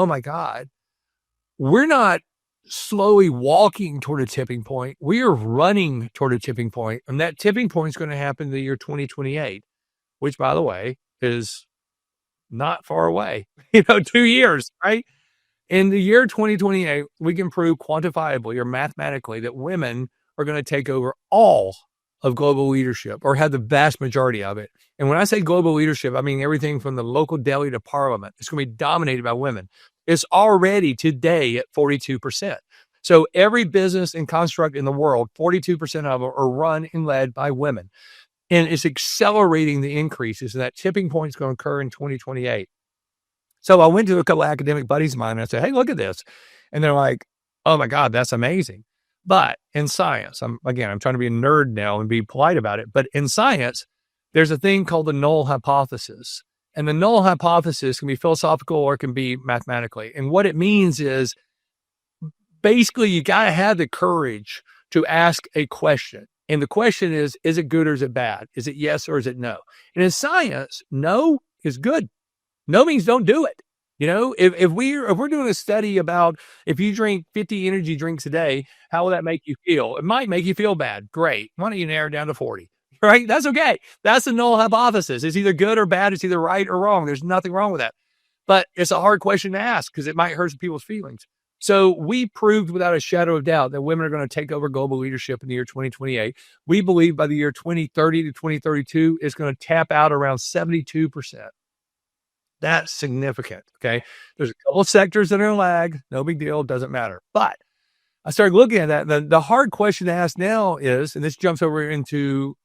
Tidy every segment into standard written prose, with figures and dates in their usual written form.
oh my God, we're not slowly walking toward a tipping point. We are running toward a tipping point, and that tipping point is going to happen in the year 2028, which, by the way, is not far away. 2 years, right? In the year 2028, we can prove quantifiably or mathematically that women are going to take over all of global leadership or have the vast majority of it. And when I say global leadership, I mean everything from the local deli to parliament. It's going to be dominated by women. It's already today at 42%. So every business and construct in the world, 42% of them are run and led by women. And it's accelerating the increases. And that tipping point is going to occur in 2028. So I went to a couple of academic buddies of mine and I said, hey, look at this. And they're like, oh my God, that's amazing. But in science, I'm trying to be a nerd now and be polite about it. But in science, there's a thing called the null hypothesis. And the null hypothesis can be philosophical or it can be mathematically. And what it means is basically you got to have the courage to ask a question. And the question is it good or is it bad? Is it yes or is it no? And in science, no is good. No means don't do it. If we're doing a study about if you drink 50 energy drinks a day, how will that make you feel? It might make you feel bad. Great. Why don't you narrow it down to 40? Right? That's okay. That's the null hypothesis. It's either good or bad. It's either right or wrong. There's nothing wrong with that. But it's a hard question to ask because it might hurt people's feelings. So we proved without a shadow of doubt that women are going to take over global leadership in the year 2028. We believe by the year 2030 to 2032, it's going to tap out around 72%. That's significant. Okay. There's a couple of sectors that are in lag. No big deal. Doesn't matter. But I started looking at that. The hard question to ask now is, and this jumps over into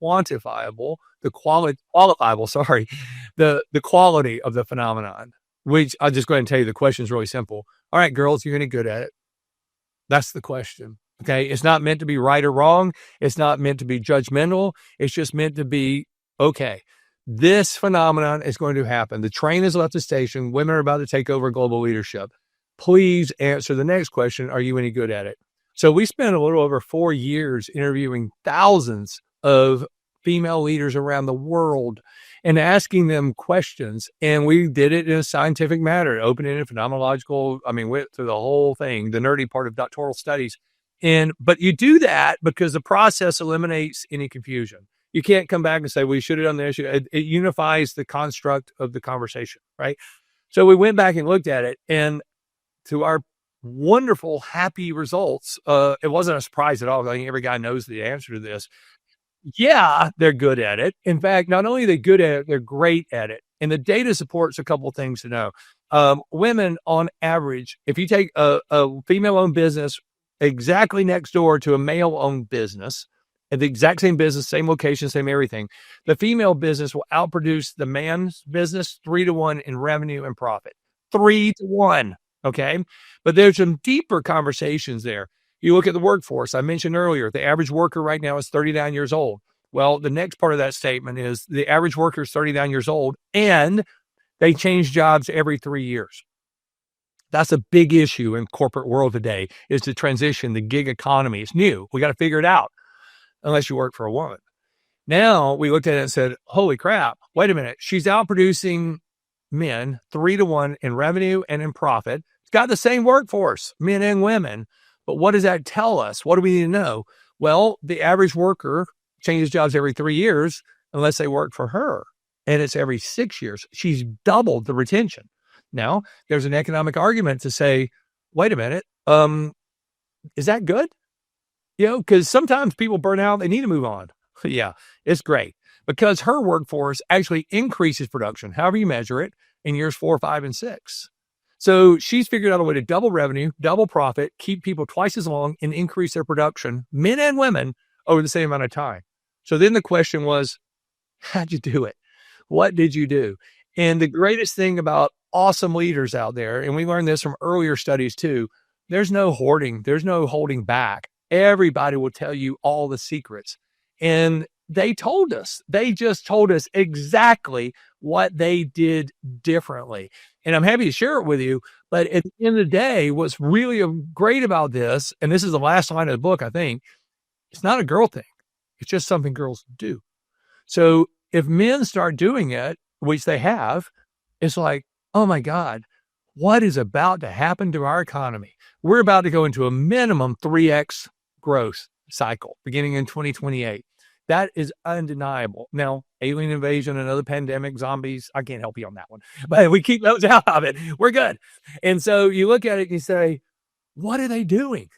quantifiable, qualifiable, sorry, the quality of the phenomenon, which I'll just go ahead and tell you the question is really simple. All right, girls, you're any good at it? That's the question. Okay. It's not meant to be right or wrong. It's not meant to be judgmental. It's just meant to be, okay, this phenomenon is going to happen. The train has left the station. Women are about to take over global leadership. Please answer the next question. Are you any good at it? So we spent a little over 4 years interviewing thousands of female leaders around the world and asking them questions. And we did it in a scientific manner, open-ended, phenomenological. Went through the whole thing, the nerdy part of doctoral studies. But you do that because the process eliminates any confusion. You can't come back and say, we should have done this. It unifies the construct of the conversation, right? So we went back and looked at it, and to our wonderful, happy results, it wasn't a surprise at all. I think every guy knows the answer to this. Yeah, they're good at it. In fact, not only are they good at it, they're great at it. And the data supports a couple of things to know. Women, on average, if you take a female-owned business exactly next door to a male-owned business, at the exact same business, same location, same everything, the female business will outproduce the man's business 3-to-1 in revenue and profit. 3-to-1. Okay. But there's some deeper conversations there. You look at the workforce. I mentioned earlier, the average worker right now is 39 years old. Well, the next part of that statement is the average worker is 39 years old and they change jobs every 3 years. That's a big issue in corporate world today, is the transition, the gig economy. It's new. We got to figure it out. Unless you work for a woman. Now we looked at it and said, holy crap, wait a minute. She's outproducing men 3-to-1 in revenue and in profit. It's got the same workforce, men and women. But what does that tell us? What do we need to know? Well, the average worker changes jobs every 3 years unless they work for her. And it's every 6 years. She's doubled the retention. Now, there's an economic argument to say, wait a minute, is that good? Because sometimes people burn out, they need to move on. Yeah, it's great because her workforce actually increases production, however you measure it, in years 4, 5, and 6. So she's figured out a way to double revenue, double profit, keep people twice as long, and increase their production, men and women, over the same amount of time. So then the question was, how'd you do it? What did you do? And the greatest thing about awesome leaders out there, and we learned this from earlier studies too, there's no hoarding, there's no holding back. Everybody will tell you all the secrets. And they just told us exactly what they did differently. And I'm happy to share it with you. But at the end of the day, what's really great about this, and this is the last line of the book, I think, it's not a girl thing. It's just something girls do. So if men start doing it, which they have, it's like, oh my God, what is about to happen to our economy? We're about to go into a minimum 3x growth cycle beginning in 2028. That is undeniable. Now, alien invasion, another pandemic, zombies, I can't help you on that one, but we keep those out of it. We're good. And so you look at it and you say, what are they doing?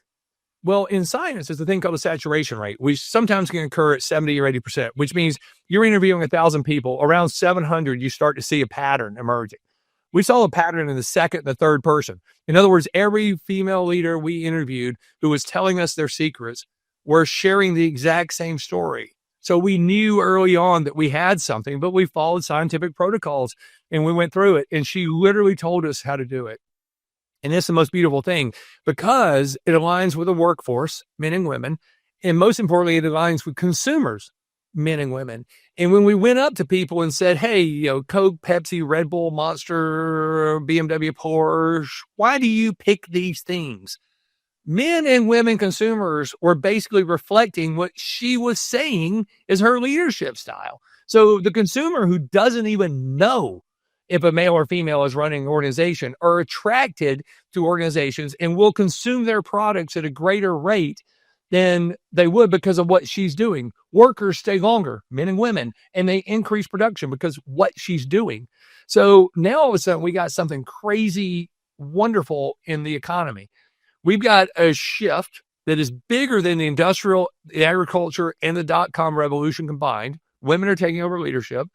Well, in science, there's a thing called a saturation rate, which sometimes can occur at 70 or 80%, which means you're interviewing 1,000 people. Around 700, you start to see a pattern emerging. We saw a pattern in the second and the third person. In other words, every female leader we interviewed who was telling us their secrets were sharing the exact same story. So we knew early on that we had something, but we followed scientific protocols and we went through it. And she literally told us how to do it. And it's the most beautiful thing because it aligns with the workforce, men and women. And most importantly, it aligns with consumers, men and women. And when we went up to people and said, hey, Coke, Pepsi, Red Bull, Monster, BMW, Porsche, why do you pick these things? Men and women consumers were basically reflecting what she was saying is her leadership style. So the consumer who doesn't even know if a male or female is running an organization are attracted to organizations and will consume their products at a greater rate than they would because of what she's doing. Workers stay longer, men and women, and they increase production because what she's doing. So now all of a sudden we got something crazy, wonderful in the economy. We've got a shift that is bigger than the industrial, the agriculture, and the dot-com revolution combined. Women are taking over leadership.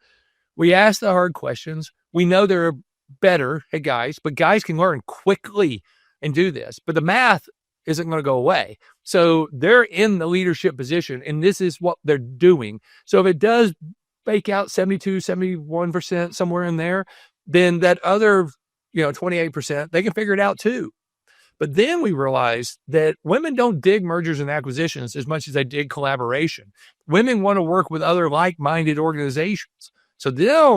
We ask the hard questions. We know they're better at guys, but guys can learn quickly and do this. But the math isn't going to go away. So they're in the leadership position, and this is what they're doing. So if it does bake out 72, 71%, somewhere in there, then that other 28%, they can figure it out too. But then we realized that women don't dig mergers and acquisitions as much as they dig collaboration. Women want to work with other like-minded organizations. So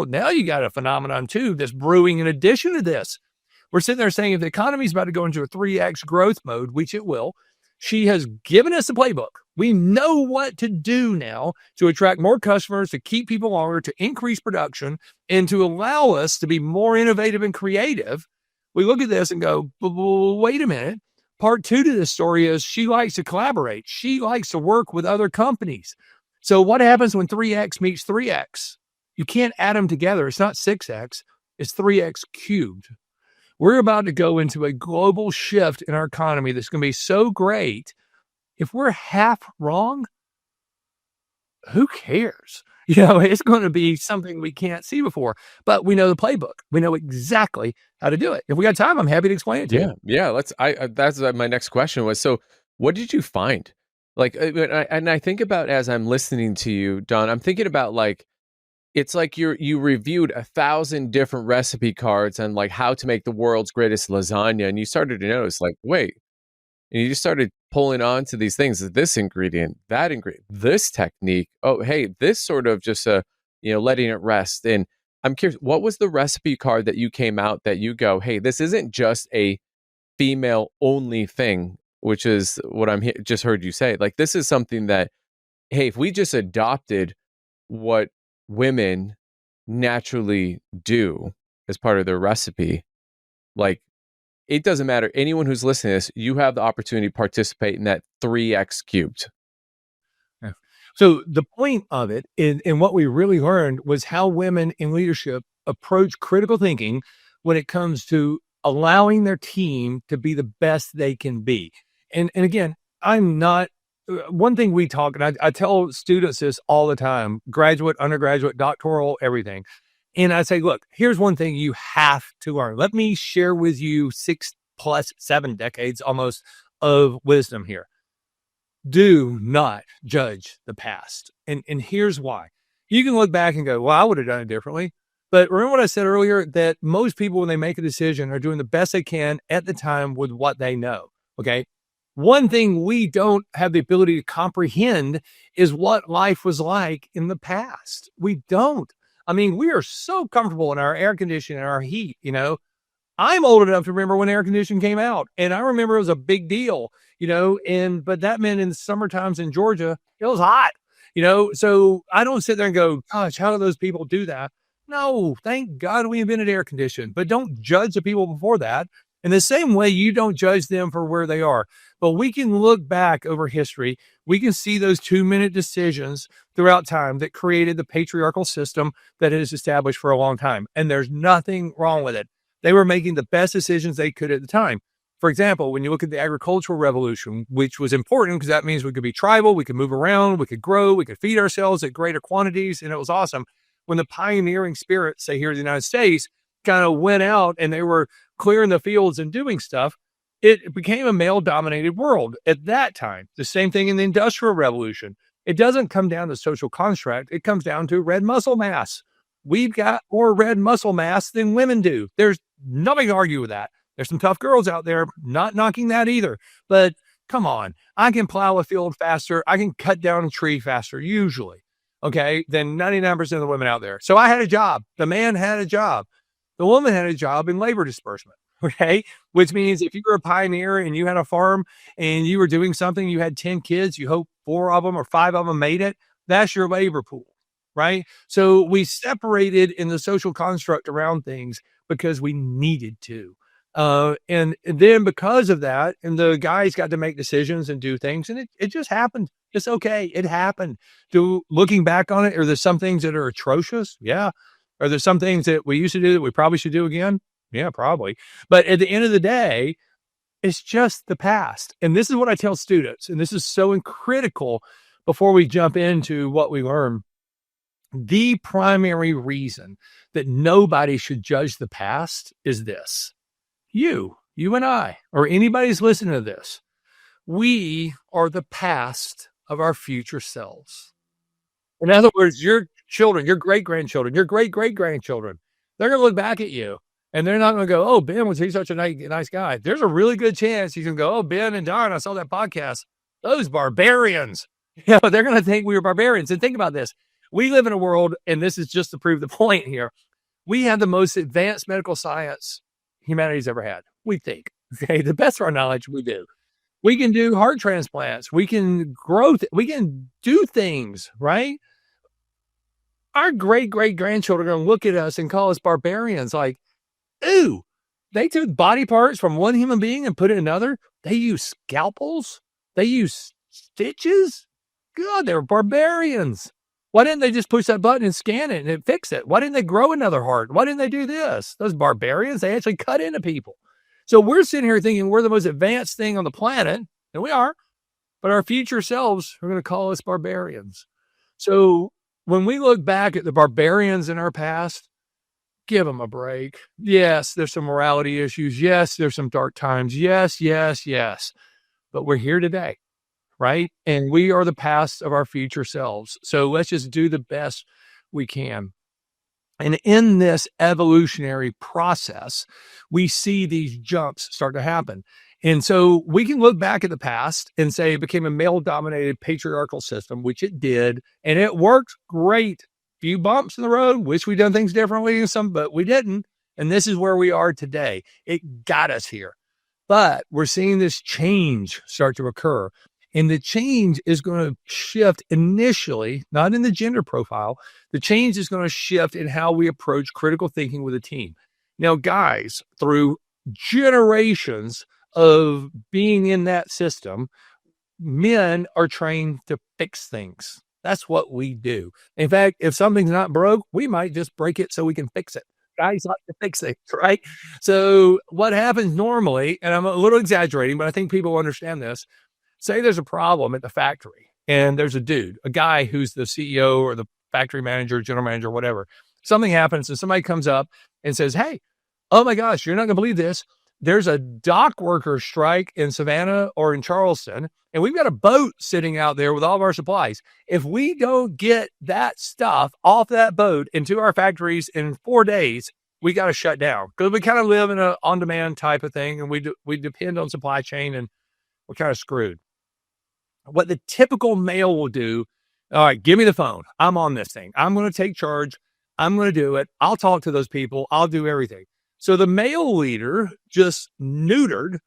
now you got a phenomenon too that's brewing in addition to this. We're sitting there saying if the economy is about to go into a 3x growth mode, which it will, she has given us a playbook. We know what to do now to attract more customers, to keep people longer, to increase production, and to allow us to be more innovative and creative. We look at this and go, wait a minute. Part two to this story is she likes to collaborate. She likes to work with other companies. So what happens when 3X meets 3X? You can't add them together. It's not 6X. It's 3X cubed. We're about to go into a global shift in our economy that's going to be so great. If we're half wrong, who cares? It's going to be something we can't see before, but we know the playbook. We know exactly how to do it. If we got time, I'm happy to explain it to you. Yeah. That's my next question was, so what did you find? Like, and I think about, as I'm listening to you, Don, I'm thinking about like, it's like you reviewed 1,000 different recipe cards on like how to make the world's greatest lasagna. And you started to notice like, wait, and you just started pulling on to these things, this ingredient, that ingredient, this technique. Oh, hey, this sort of just, letting it rest. And I'm curious, what was the recipe card that you came out that you go, hey, this isn't just a female only thing, which is what just heard you say. Like, this is something that, hey, if we just adopted what women naturally do as part of their recipe, like, it doesn't matter. Anyone who's listening to this, you have the opportunity to participate in that 3x cubed. Yeah. So the point of it and what we really learned was how women in leadership approach critical thinking when it comes to allowing their team to be the best they can be. And again, I'm not one thing we talk, and I tell students this all the time, graduate, undergraduate, doctoral, everything. And I say, look, here's one thing you have to learn. Let me share with you 7 decades almost of wisdom here. Do not judge the past. And here's why. You can look back and go, well, I would have done it differently. But remember what I said earlier, that most people, when they make a decision, are doing the best they can at the time with what they know. Okay. One thing we don't have the ability to comprehend is what life was like in the past. We don't. I mean, we are so comfortable in our air conditioning and our heat, I'm old enough to remember when air conditioning came out, and I remember it was a big deal, but that meant in the summer times in Georgia, it was hot, so I don't sit there and go, gosh, how do those people do that? No, thank God we invented air conditioning, but don't judge the people before that. In the same way, you don't judge them for where they are. But we can look back over history. We can see those 2-minute decisions throughout time that created the patriarchal system that is established for a long time. And there's nothing wrong with it. They were making the best decisions they could at the time. For example, when you look at the agricultural revolution, which was important because that means we could be tribal, we could move around, we could grow, we could feed ourselves at greater quantities, and it was awesome. When the pioneering spirit, say here in the United States, kind of went out and they were clearing the fields and doing stuff, it became a male dominated world at that time. The same thing in the Industrial Revolution. It doesn't come down to social construct, it comes down to red muscle mass. We've got more red muscle mass than women do. There's nothing to argue with that. There's some tough girls out there, not knocking that either. But come on, I can plow a field faster. I can cut down a tree faster, usually, okay, than 99% of the women out there. So I had a job. The man had a job. The woman had a job in labor disbursement, okay, which means if you were a pioneer and you had a farm and you were doing something, you had 10 kids, you hope 4 of them or 5 of them made it, that's your labor pool, right? So we separated in the social construct around things because we needed to. And then because of that, and the guys got to make decisions and do things, and it just happened. It's okay. It happened. Looking back on it, are there some things that are atrocious? Yeah. Are there some things that we used to do that we probably should do again? Yeah, probably. But at the end of the day, it's just the past. And this is what I tell students, and this is so critical before we jump into what we learn. The primary reason that nobody should judge the past is this. You and I, or anybody's listening to this, we are the past of our future selves. In other words, your children, your great grandchildren, your great great grandchildren, they're going to look back at you and they're not going to go, oh, Ben, was he such a nice guy? There's a really good chance you can go, oh, Ben and Don, I saw that podcast. Those barbarians. You know, they're going to think we were barbarians. And think about this. We live in a world, and this is just to prove the point here. We have the most advanced medical science humanity's ever had. We think, okay, the best of our knowledge, we do. We can do heart transplants. We can grow. We can do things, right? Our great great grandchildren are going to look at us and call us barbarians. Like, ooh, they took body parts from one human being and put it in another. They use scalpels. They use stitches. God, they're barbarians. Why didn't they just push that button and scan it and it fix it? Why didn't they grow another heart? Why didn't they do this? Those barbarians, they actually cut into people. So we're sitting here thinking we're the most advanced thing on the planet, and we are, but our future selves are going to call us barbarians. So when we look back at the barbarians in our past, give them a break. Yes, there's some morality issues. Yes, there's some dark times. Yes, yes, yes. But we're here today, right? And we are the past of our future selves. So let's just do the best we can. And in this evolutionary process, we see these jumps start to happen. And so we can look back at the past and say it became a male dominated patriarchal system, which it did, and it worked great. Few bumps in the road, wish we'd done things differently, but we didn't. And this is where we are today. It got us here. But we're seeing this change start to occur. And the change is going to shift initially, not in the gender profile. The change is going to shift in how we approach critical thinking with a team. Now, guys, through generations of being in that system, men are trained to fix things. That's what we do. In fact, if something's not broke, we might just break it so we can fix it. Guys like to fix things, right? So what happens normally, and I'm a little exaggerating, but I think people understand this. Say there's a problem at the factory and there's a dude, a guy who's the CEO or the factory manager, general manager, whatever. Something happens and somebody comes up and says, hey, oh my gosh, you're not going to believe this. There's a dock worker strike in Savannah or in Charleston, and we've got a boat sitting out there with all of our supplies. If we don't get that stuff off that boat into our factories in 4 days, we got to shut down because we kind of live in an on-demand type of thing, and we depend on supply chain, and we're kind of screwed. What the typical male will do, all right, give me the phone. I'm on this thing. I'm going to take charge. I'm going to do it. I'll talk to those people. I'll do everything. So the male leader just neutered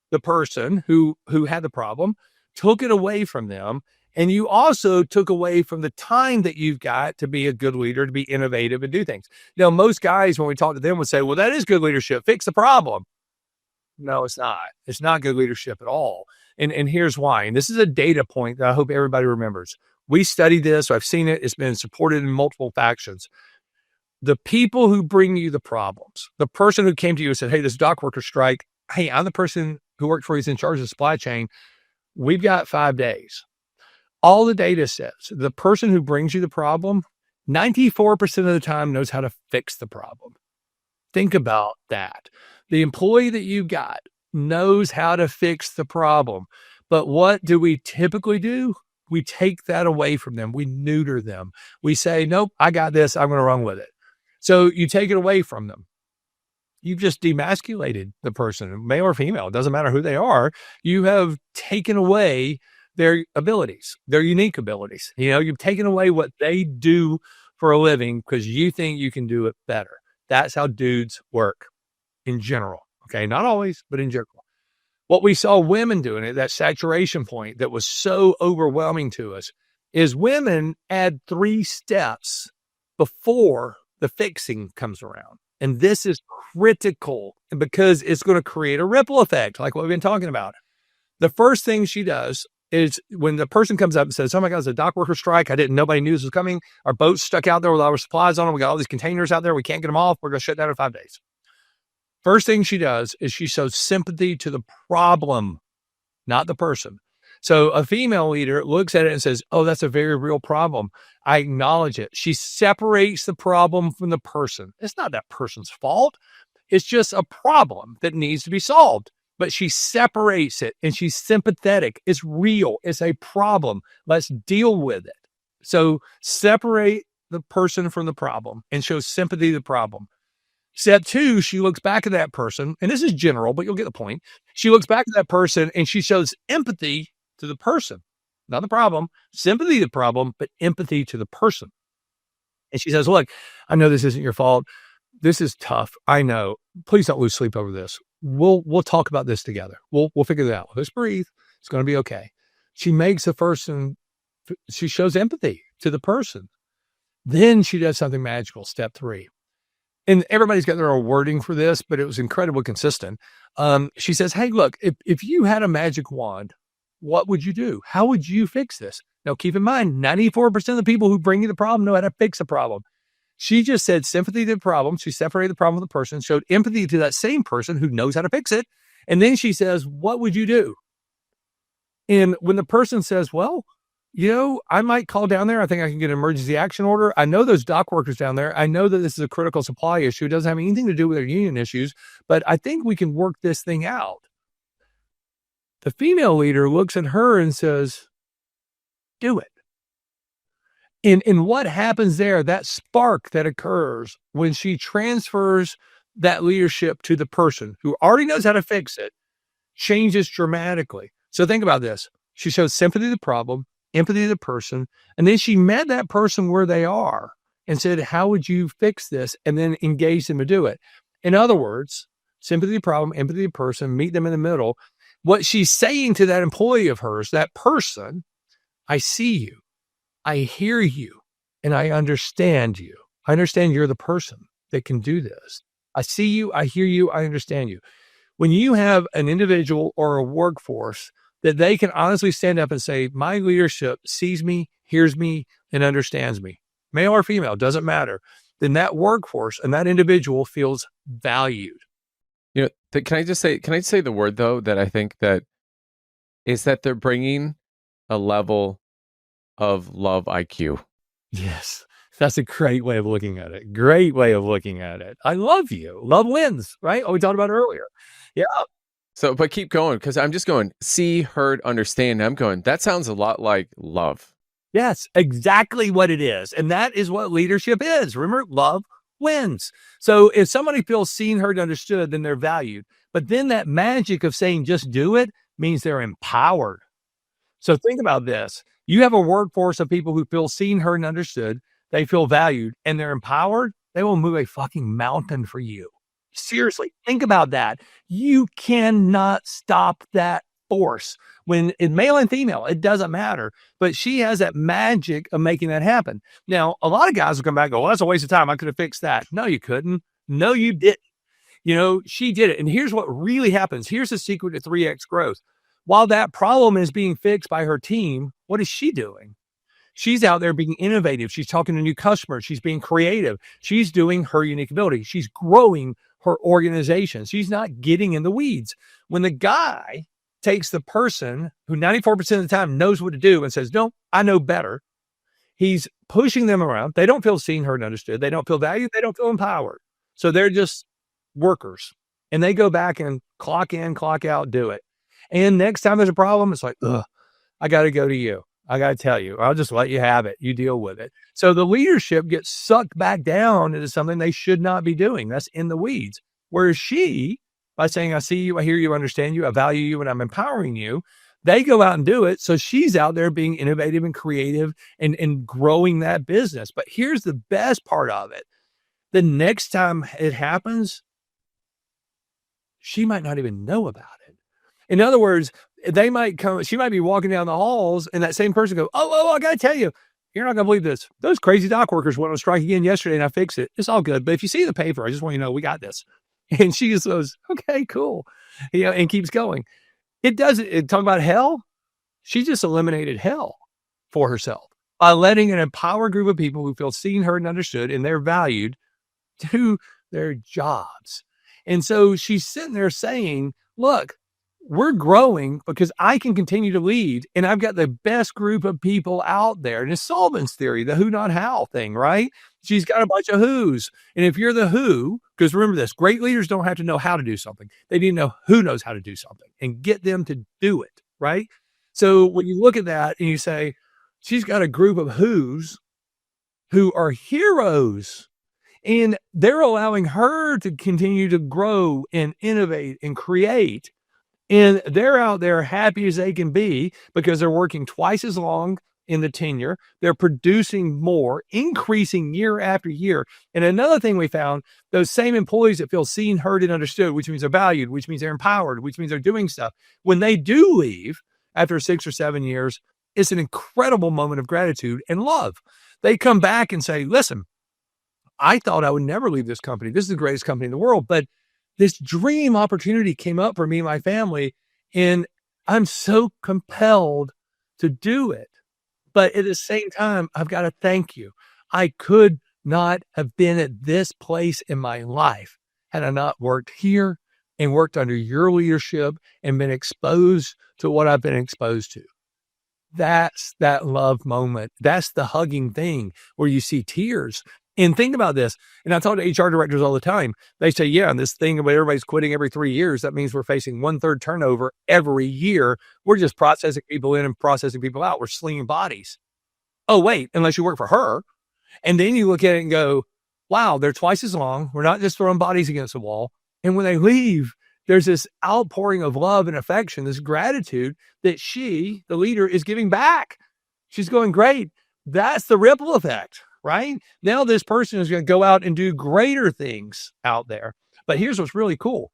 the person who had the problem, took it away from them, And you also took away from the time that you've got to be a good leader, to be innovative and do things. Most guys, when we talk to them, would say, well, that is good leadership. Fix the problem. No, it's not. It's not good leadership at all. And here's why. And this is a data point that I hope everybody remembers. We studied this. I've seen it. It's been supported in multiple factions. The people who bring you the problems, the person who came to you and said, hey, this dock worker strike. Hey, I'm the person who worked for you, who's in charge of the supply chain. We've got 5 days. All the data says the person who brings you the problem, 94% of the time knows how to fix the problem. Think about that. The employee that you got knows how to fix the problem. But what do we typically do? We take that away from them. We neuter them. We say, nope, I got this. I'm going to run with it. So you take it away from them. You've just demasculated the person, male or female. It doesn't matter who they are. You have taken away their abilities, their unique abilities. You've taken away what they do for a living because you think you can do it better. That's how dudes work in general. Okay. Not always, but in general. What we saw women doing at that saturation point that was so overwhelming to us is women add 3 steps before the fixing comes around. And this is critical because it's going to create a ripple effect, like what we've been talking about. The first thing she does is when the person comes up and says, oh my God, it's a dock worker strike. Nobody knew this was coming. Our boat's stuck out there with all our supplies on them. We got all these containers out there. We can't get them off. We're going to shut down in 5 days. First thing she does is she shows sympathy to the problem, not the person. So a female leader looks at it and says, oh, that's a very real problem. I acknowledge it. She separates the problem from the person. It's not that person's fault. It's just a problem that needs to be solved. But she separates it and she's sympathetic. It's real. It's a problem. Let's deal with it. So separate the person from the problem and show sympathy to the problem. Step 2, she looks back at that person, and this is general, but you'll get the point. She looks back at that person and she shows empathy to the person, not the problem, sympathy to the problem, but empathy to the person. And she says, look, I know this isn't your fault. This is tough. I know. Please don't lose sleep over this. We'll talk about this together. We'll figure it out. Let's breathe. It's going to be okay. She makes the person, she shows empathy to the person. Then she does something magical. Step 3. And everybody's got their own wording for this, but it was incredibly consistent. She says, hey, look, if you had a magic wand, what would you do? How would you fix this? Now, keep in mind, 94% of the people who bring you the problem know how to fix a problem. She just said sympathy to the problem. She separated the problem from the person, showed empathy to that same person who knows how to fix it. And then she says, what would you do? And when the person says, well, I might call down there. I think I can get an emergency action order. I know those dock workers down there. I know that this is a critical supply issue. It doesn't have anything to do with their union issues, but I think we can work this thing out. The female leader looks at her and says, do it. And what happens there, that spark that occurs when she transfers that leadership to the person who already knows how to fix it, changes dramatically. So think about this. She shows sympathy to the problem, empathy to the person, and then she met that person where they are and said, how would you fix this? And then engage them to do it. In other words, sympathy to the problem, empathy to the person, meet them in the middle. What she's saying to that employee of hers, that person, I see you, I hear you, and I understand you. I understand you're the person that can do this. I see you, I hear you, I understand you. When you have an individual or a workforce that they can honestly stand up and say, my leadership sees me, hears me, and understands me, male or female, doesn't matter, then that workforce and that individual feels valued. Can I say the word though, that I think that is that they're bringing a level of love IQ. Yes. That's a great way of looking at it. Great way of looking at it. I love you. Love wins, right? Oh, we talked about it earlier. Yeah. So, but keep going, because I'm just going, see, heard, understand. I'm going, that sounds a lot like love. Yes, exactly what it is. And that is what leadership is. Remember, love wins. So if somebody feels seen, heard, understood, then they're valued. But then that magic of saying just do it means they're empowered. So think about this. You have a workforce of people who feel seen, heard, and understood. They feel valued and they're empowered. They will move a fucking mountain for you. Seriously, think about that. You cannot stop that force. When in male and female, it doesn't matter. But she has that magic of making that happen. Now, a lot of guys will come back and go, well, that's a waste of time. I could have fixed that. No, you couldn't. No, you didn't. She did it. And here's what really happens. Here's the secret to 3x growth. While that problem is being fixed by her team, what is she doing? She's out there being innovative. She's talking to new customers. She's being creative. She's doing her unique ability. She's growing her organization. She's not getting in the weeds. When the guy takes the person who 94% of the time knows what to do and says, no, I know better. He's pushing them around. They don't feel seen, heard, and understood. They don't feel valued. They don't feel empowered. So they're just workers. And they go back and clock in, clock out, do it. And next time there's a problem, it's like, ugh, I got to go to you. I got to tell you, I'll just let you have it. You deal with it. So the leadership gets sucked back down into something they should not be doing. That's in the weeds. Whereas she, by saying, I see you, I hear you, I understand you, I value you, and I'm empowering you, they go out and do it. So she's out there being innovative and creative and growing that business. But here's the best part of it. The next time it happens, she might not even know about it. In other words, she might be walking down the halls and that same person go, oh, I got to tell you, you're not going to believe this. Those crazy dock workers went on strike again yesterday and I fixed it. It's all good. But if you see the paper, I just want you to know we got this. And she just goes, okay, cool. And keeps going. Talk about hell. She just eliminated hell for herself by letting an empowered group of people who feel seen, heard, and understood, and they're valued do their jobs. And so she's sitting there saying, look, we're growing because I can continue to lead. And I've got the best group of people out there. And it's Sullivan's theory, the who, not how thing, right? She's got a bunch of who's. And if you're the who, because remember this, great leaders don't have to know how to do something. They need to know who knows how to do something and get them to do it, right? So when you look at that and you say, she's got a group of who's who are heroes. And they're allowing her to continue to grow and innovate and create. And they're out there happy as they can be because they're working twice as long in the tenure. They're producing more, increasing year after year. And another thing we found, those same employees that feel seen, heard, and understood, which means they're valued, which means they're empowered, which means they're doing stuff. When they do leave after 6 or 7 years, it's an incredible moment of gratitude and love. They come back and say, listen, I thought I would never leave this company. This is the greatest company in the world. But this dream opportunity came up for me and my family, and I'm so compelled to do it. But at the same time, I've got to thank you. I could not have been at this place in my life had I not worked here and worked under your leadership and been exposed to what I've been exposed to. That's that love moment. That's the hugging thing where you see tears. And think about this. And I talk to HR directors all the time. They say, yeah, and this thing about everybody's quitting every 3 years, that means we're facing 1/3 turnover every year. We're just processing people in and processing people out. We're slinging bodies. Oh, wait, unless you work for her. And then you look at it and go, wow, they're twice as long. We're not just throwing bodies against the wall. And when they leave, there's this outpouring of love and affection, this gratitude that she, the leader, is giving back. She's going, great. That's the ripple effect, right? Now this person is going to go out and do greater things out there. But here's what's really cool.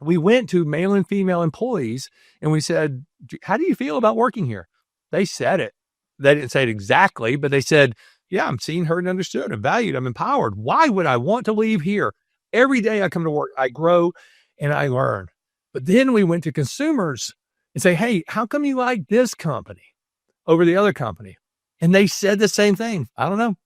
We went to male and female employees and we said, how do you feel about working here? They said it. They didn't say it exactly, but they said, yeah, I'm seen, heard, and understood. I'm valued. I'm empowered. Why would I want to leave here? Every day I come to work, I grow and I learn. But then we went to consumers and say, hey, how come you like this company over the other company? And they said the same thing. I don't know.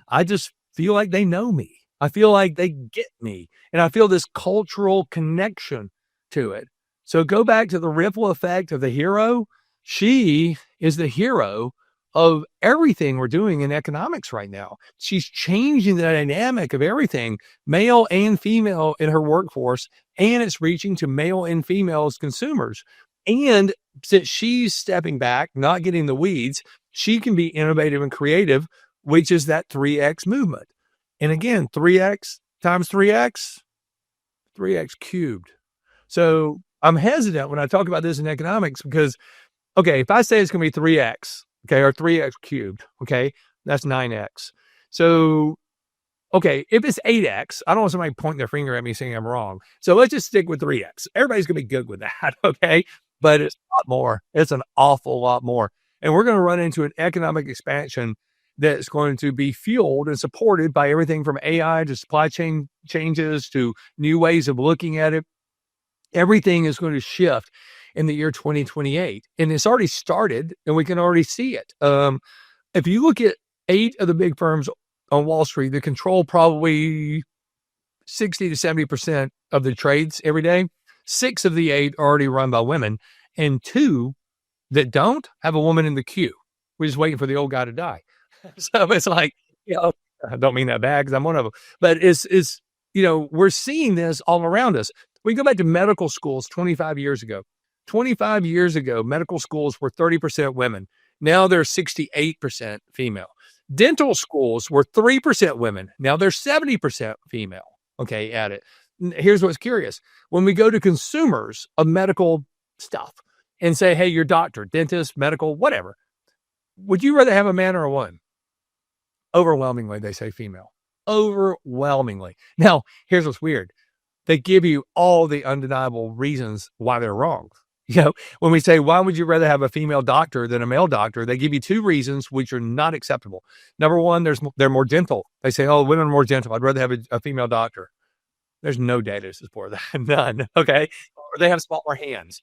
I just feel like they know me. I feel like they get me. And I feel this cultural connection to it. So go back to the ripple effect of the hero. She is the hero of everything we're doing in economics right now. She's changing the dynamic of everything, male and female in her workforce, and it's reaching to male and female as consumers. And since she's stepping back, not getting the weeds, she can be innovative and creative, which is that 3X movement. And again, 3X times 3X, 3X cubed. So I'm hesitant when I talk about this in economics because, okay, if I say it's going to be 3X, okay, or 3X cubed, okay, that's 9X. So, okay, if it's 8X, I don't want somebody pointing their finger at me saying I'm wrong. So let's just stick with 3X. Everybody's going to be good with that, okay? but it's a lot more. It's an awful lot more. And we're going to run into an economic expansion that's going to be fueled and supported by everything from AI to supply chain changes to new ways of looking at it. Everything is going to shift in the year 2028. And it's already started, and we can already see it. If you look at 8 of the big firms on Wall Street that control probably 60 to 70% of the trades every day, 6 of the 8 are already run by women, and 2 that don't have a woman in the queue. We're just waiting for the old guy to die. So it's like, I don't mean that bad because I'm one of them, but we're seeing this all around us. We go back to medical schools 25 years ago. 25 years ago, medical schools were 30% women. Now they're 68% female. Dental schools were 3% women. Now they're 70% female. Okay, at it. Here's what's curious. When we go to consumers of medical stuff and say, hey, your doctor, dentist, medical, whatever, would you rather have a man or a woman? Overwhelmingly, they say female. Overwhelmingly. Now, here's what's weird. They give you all the undeniable reasons why they're wrong. When we say, why would you rather have a female doctor than a male doctor? They give you 2 reasons which are not acceptable. Number one, they're more gentle. They say, oh, women are more gentle. I'd rather have a female doctor. There's no data to support that. None. Okay. Or they have smaller hands.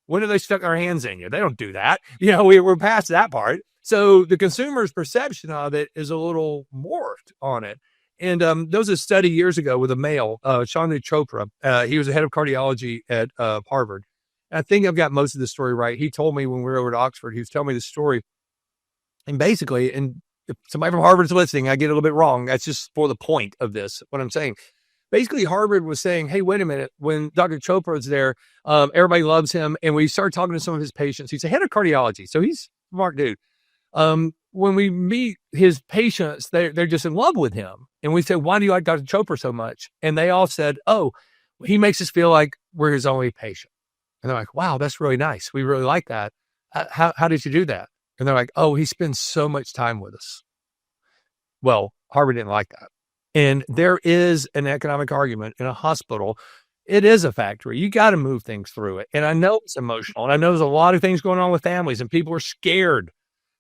When do they stuck their hands in you? They don't do that. We're past that part. So the consumer's perception of it is a little morphed on it. And there was a study years ago with a male, Chandra Chopra. He was the head of cardiology at Harvard. I think I've got most of the story right. He told me when we were over at Oxford, he was telling me the story. And basically, and if somebody from Harvard's listening, I get a little bit wrong. That's just for the point of this, what I'm saying. Basically, Harvard was saying, hey, wait a minute. When Dr. Chopra was there, everybody loves him. And we started talking to some of his patients. He's the head of cardiology. So he's a smart dude. When we meet his patients, they're just in love with him. And we said, why do you like Dr. Chopra so much? And they all said, oh, he makes us feel like we're his only patient. And they're like, wow, that's really nice. We really like that. How did you do that? And they're like, oh, he spends so much time with us. Well, Harvard didn't like that. And there is an economic argument in a hospital. It is a factory. You got to move things through it. And I know it's emotional. And I know there's a lot of things going on with families and people are scared.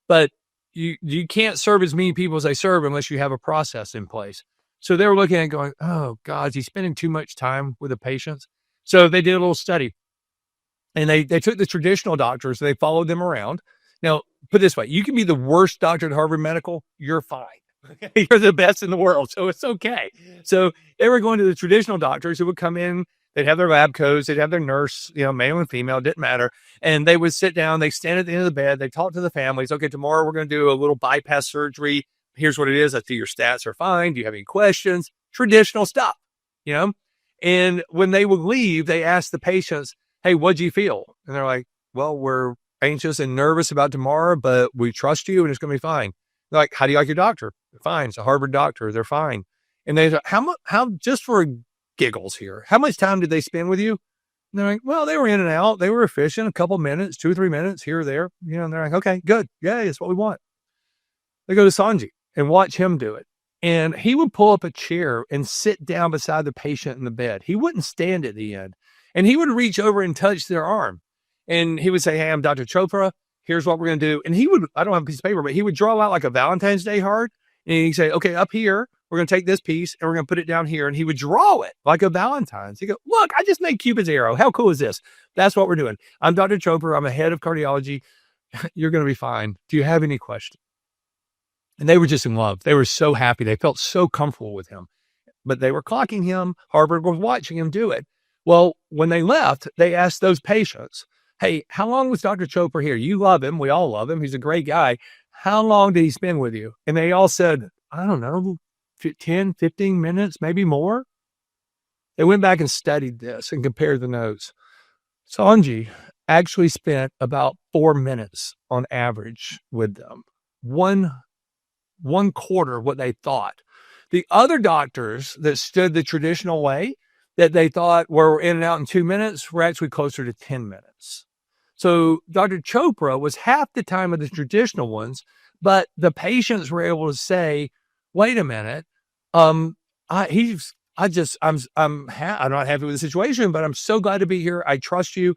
But you can't serve as many people as they serve unless you have a process in place. So they were looking at it going, oh, God, is he spending too much time with the patients? So they did a little study. And they took the traditional doctors, they followed them around. Now, put it this way, you can be the worst doctor at Harvard Medical, you're fine. You're the best in the world, so it's okay. So they were going to the traditional doctors who would come in, they'd have their lab coats, they'd have their nurse, male and female, didn't matter. And they would sit down, they stand at the end of the bed, they talk to the families. Okay, tomorrow we're going to do a little bypass surgery. Here's what it is. I see your stats are fine. Do you have any questions? Traditional stuff, And when they would leave, they asked the patients, hey, what'd you feel? And they're like, well, we're anxious and nervous about tomorrow, but we trust you and it's going to be fine. They're like, how do you like your doctor? They're fine. It's a Harvard doctor. They're fine. And they said, how, just for giggles here, how much time did they spend with you? And they're like, well, they were in and out. They were efficient, a couple minutes, 2 or 3 minutes here or there. And they're like, okay, good. Yeah, that's what we want. They go to Sanji and watch him do it. And he would pull up a chair and sit down beside the patient in the bed. He wouldn't stand at the end. And he would reach over and touch their arm. And he would say, hey, I'm Dr. Chopra. Here's what we're going to do. And he would, I don't have a piece of paper, but he would draw out like a Valentine's Day heart. And he'd say, okay, up here, we're going to take this piece and we're going to put it down here. And he would draw it like a Valentine's. He'd go, look, I just made Cupid's arrow. How cool is this? That's what we're doing. I'm Dr. Chopra. I'm a head of cardiology. You're going to be fine. Do you have any questions? And they were just in love. They were so happy. They felt so comfortable with him. But they were clocking him. Harvard was watching him do it. Well, when they left, they asked those patients, hey, how long was Dr. Chopra here? You love him. We all love him. He's a great guy. How long did he spend with you? And they all said, I don't know, 10, 15 minutes, maybe more. They went back and studied this and compared the notes. Sanji actually spent about 4 minutes on average with them. One quarter of what they thought. The other doctors that stood the traditional way that they thought were in and out in 2 minutes were actually closer to 10 minutes. So Dr. Chopra was half the time of the traditional ones, but the patients were able to say, wait a minute, I'm not happy with the situation, but I'm so glad to be here. I trust you.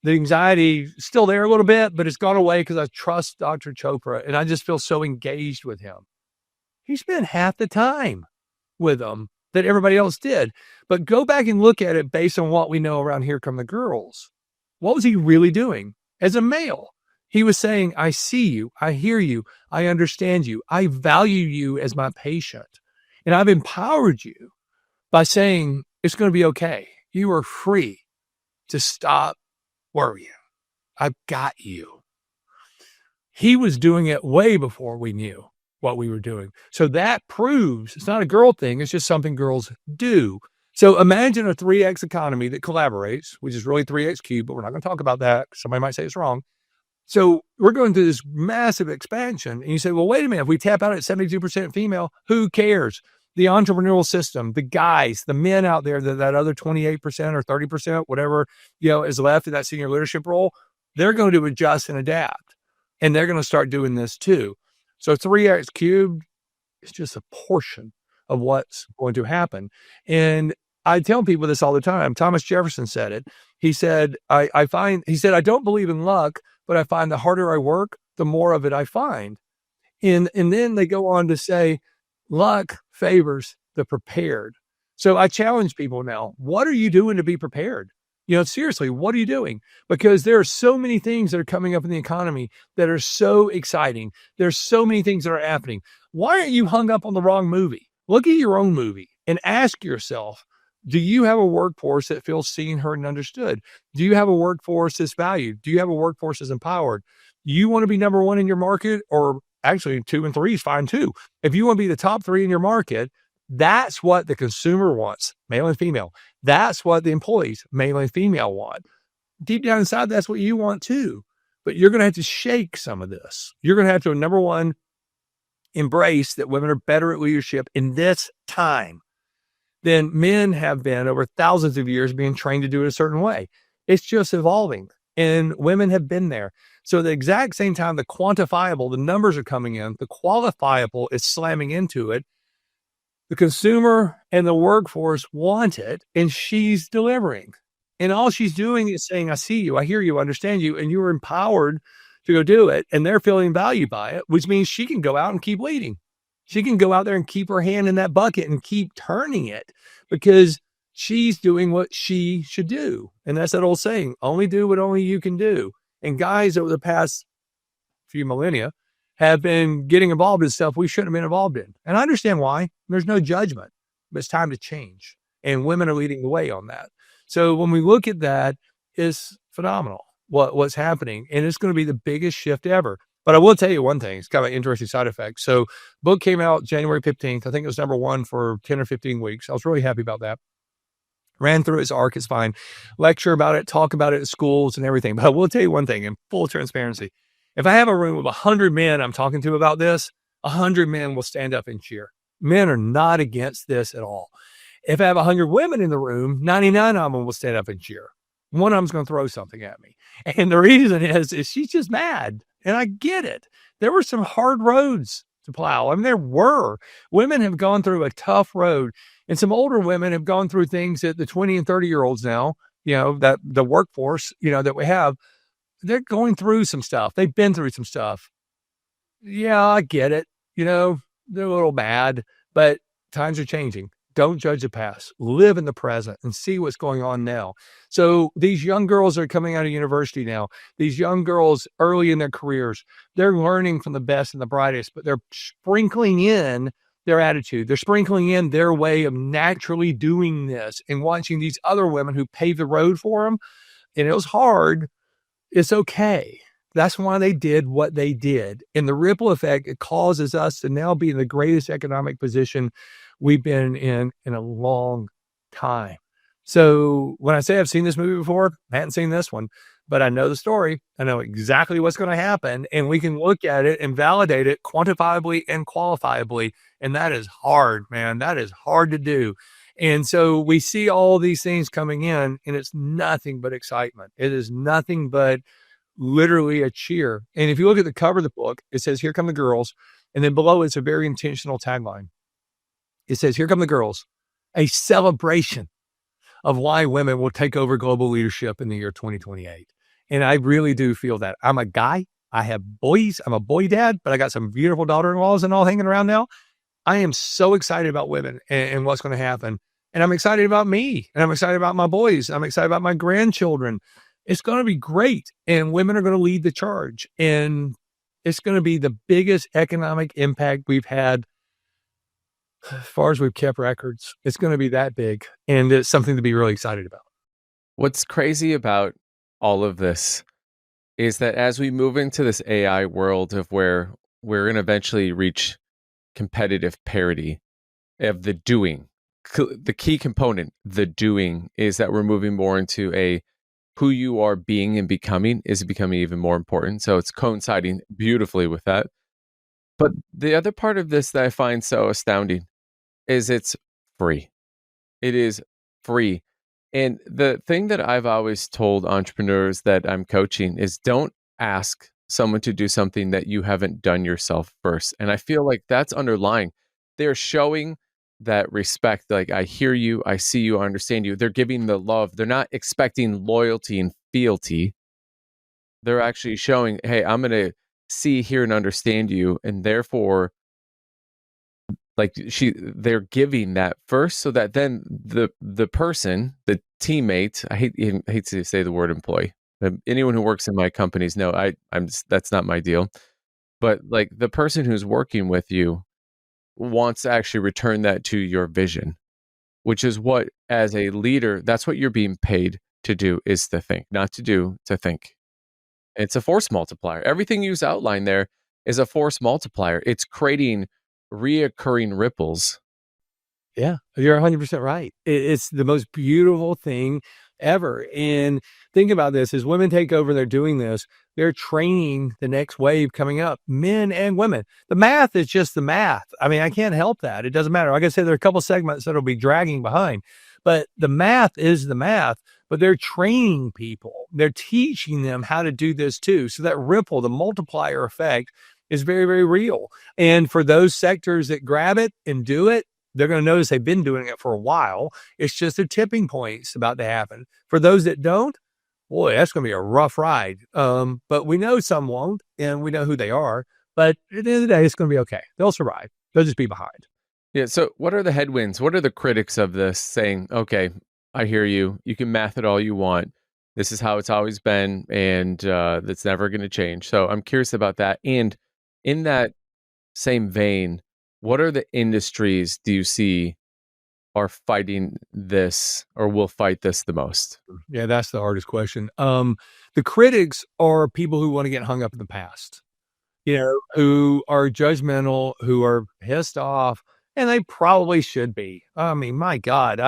The anxiety is still there a little bit, but it's gone away because I trust Dr. Chopra and I just feel so engaged with him. He spent half the time with them that everybody else did. But go back and look at it based on what we know around Here Come the Girls. What was he really doing as a male? He was saying, I see you, I hear you, I understand you, I value you as my patient. And I've empowered you by saying, it's going to be okay. You are free to stop worrying. I've got you. He was doing it way before we knew what we were doing. So that proves it's not a girl thing. It's just something girls do. So imagine a 3x economy that collaborates, which is really 3x cubed, but we're not going to talk about that. Somebody might say it's wrong. So we're going through this massive expansion. And you say, well, wait a minute. If we tap out at 72% female, who cares? The entrepreneurial system, the guys, the men out there, that other 28% or 30%, whatever, is left in that senior leadership role, they're going to adjust and adapt. And they're going to start doing this too. So 3x cubed is just a portion of what's going to happen. And I tell people this all the time. Thomas Jefferson said it. He said, I don't believe in luck, but I find the harder I work, the more of it I find. And then they go on to say, luck favors the prepared. So I challenge people now, what are you doing to be prepared? Seriously, what are you doing? Because there are so many things that are coming up in the economy that are so exciting. There's so many things that are happening. Why aren't you hung up on the wrong movie? Look at your own movie and ask yourself, do you have a workforce that feels seen, heard, and understood? Do you have a workforce that's valued? Do you have a workforce that's empowered? You want to be number one in your market, or actually 2 and 3 is fine too. If you want to be the top 3 in your market, that's what the consumer wants, male and female. That's what the employees, male and female, want. Deep down inside, that's what you want too. But you're going to have to shake some of this. You're going to have to, number one, embrace that women are better at leadership in this time than men have been over thousands of years being trained to do it a certain way. It's just evolving, and women have been there. So at the exact same time, the quantifiable, the numbers are coming in, the qualifiable is slamming into it. The consumer and the workforce want it, and she's delivering. And all she's doing is saying, I see you, I hear you, I understand you, and you're empowered to go do it. And they're feeling valued by it, which means she can go out and keep leading. She can go out there and keep her hand in that bucket and keep turning it because she's doing what she should do. And that's that old saying, only do what only you can do. And guys over the past few millennia have been getting involved in stuff we shouldn't have been involved in. And I understand why. There's no judgment, but it's time to change. And women are leading the way on that. So when we look at that, it's phenomenal what's happening. And it's going to be the biggest shift ever. But I will tell you one thing. It's kind of an interesting side effect. So book came out January 15th. I think it was number 1 for 10 or 15 weeks. I was really happy about that. Ran through its arc. It's fine. Lecture about it, talk about it at schools and everything. But I will tell you one thing in full transparency. If I have a room of 100 men I'm talking to about this, 100 men will stand up and cheer. Men are not against this at all. If I have 100 women in the room, 99 of them will stand up and cheer. One of them's going to throw something at me. And the reason is she's just mad. And I get it. There were some hard roads to plow. I mean, there were. Women have gone through a tough road. And some older women have gone through things that the 20 and 30-year-olds now, that the workforce, that we have, they're going through some stuff. They've been through some stuff. Yeah, I get it. They're a little mad, but times are changing. Don't judge the past. Live in the present and see what's going on now. So these young girls are coming out of university now. These young girls early in their careers, they're learning from the best and the brightest, but they're sprinkling in their attitude. They're sprinkling in their way of naturally doing this and watching these other women who paved the road for them. And it was hard. It's okay. That's why they did what they did. And the ripple effect, it causes us to now be in the greatest economic position we've been in a long time. So when I say I've seen this movie before, I hadn't seen this one, but I know the story. I know exactly what's going to happen. And we can look at it and validate it quantifiably and qualifiably. And that is hard, man. That is hard to do. And so we see all these things coming in, and it's nothing but excitement. It is nothing but literally a cheer. And if you look at the cover of the book, it says, "Here come the girls." And then below it's a very intentional tagline. It says, "Here come the girls," a celebration of why women will take over global leadership in the year 2028. And I really do feel that. I'm a guy. I have boys. I'm a boy dad, but I got some beautiful daughter-in-laws and all hanging around now. I am so excited about women and what's going to happen. And I'm excited about me and I'm excited about my boys. I'm excited about my grandchildren. It's going to be great. And women are going to lead the charge. And it's going to be the biggest economic impact we've had as far as we've kept records. It's going to be that big. And it's something to be really excited about. What's crazy about all of this is that as we move into this AI world of where we're going to eventually reach competitive parity of the doing, the key component, the doing, is that we're moving more into a who you are being and becoming is becoming even more important. So it's coinciding beautifully with that. But the other part of this that I find so astounding is it's free. It is free. And the thing that I've always told entrepreneurs that I'm coaching is don't ask someone to do something that you haven't done yourself first. And I feel like that's underlying. They're showing that respect. Like, I hear you, I see you, I understand you. They're giving the love. They're not expecting loyalty and fealty. They're actually showing, hey, I'm going to see, hear, and understand you. And therefore, like they're giving that first so that then the person, the teammate, I hate to say the word employee. Anyone who works in my companies know that's not my deal. But like the person who's working with you wants to actually return that to your vision, which is what, as a leader, that's what you're being paid to do, is to think, not to do, to think. It's a force multiplier. Everything you've outlined there is a force multiplier. It's creating reoccurring ripples. Yeah, you're 100% right. It's the most beautiful thing ever. And think about this, as women take over, they're doing this, they're training the next wave coming up, men and women. The math is just the math. I mean, I can't help that. It doesn't matter. Like I said, there are a couple segments that'll be dragging behind, but the math is the math. But they're training people. They're teaching them how to do this too. So that ripple, the multiplier effect is very, very real. And for those sectors that grab it and do it, they're going to notice they've been doing it for a while. It's just a tipping point's about to happen. For those that don't, boy, that's going to be a rough ride. But we know some won't, and we know who they are. But at the end of the day, it's going to be okay. They'll survive. They'll just be behind. Yeah. So, what are the headwinds? What are the critics of this saying, okay, I hear you. You can math it all you want. This is how it's always been, and that's never going to change. So, I'm curious about that. And in that same vein, what are the industries do you see are fighting this or will fight this the most? Yeah, that's the hardest question. The critics are people who want to get hung up in the past, who are judgmental, who are pissed off, and they probably should be. I mean, my God,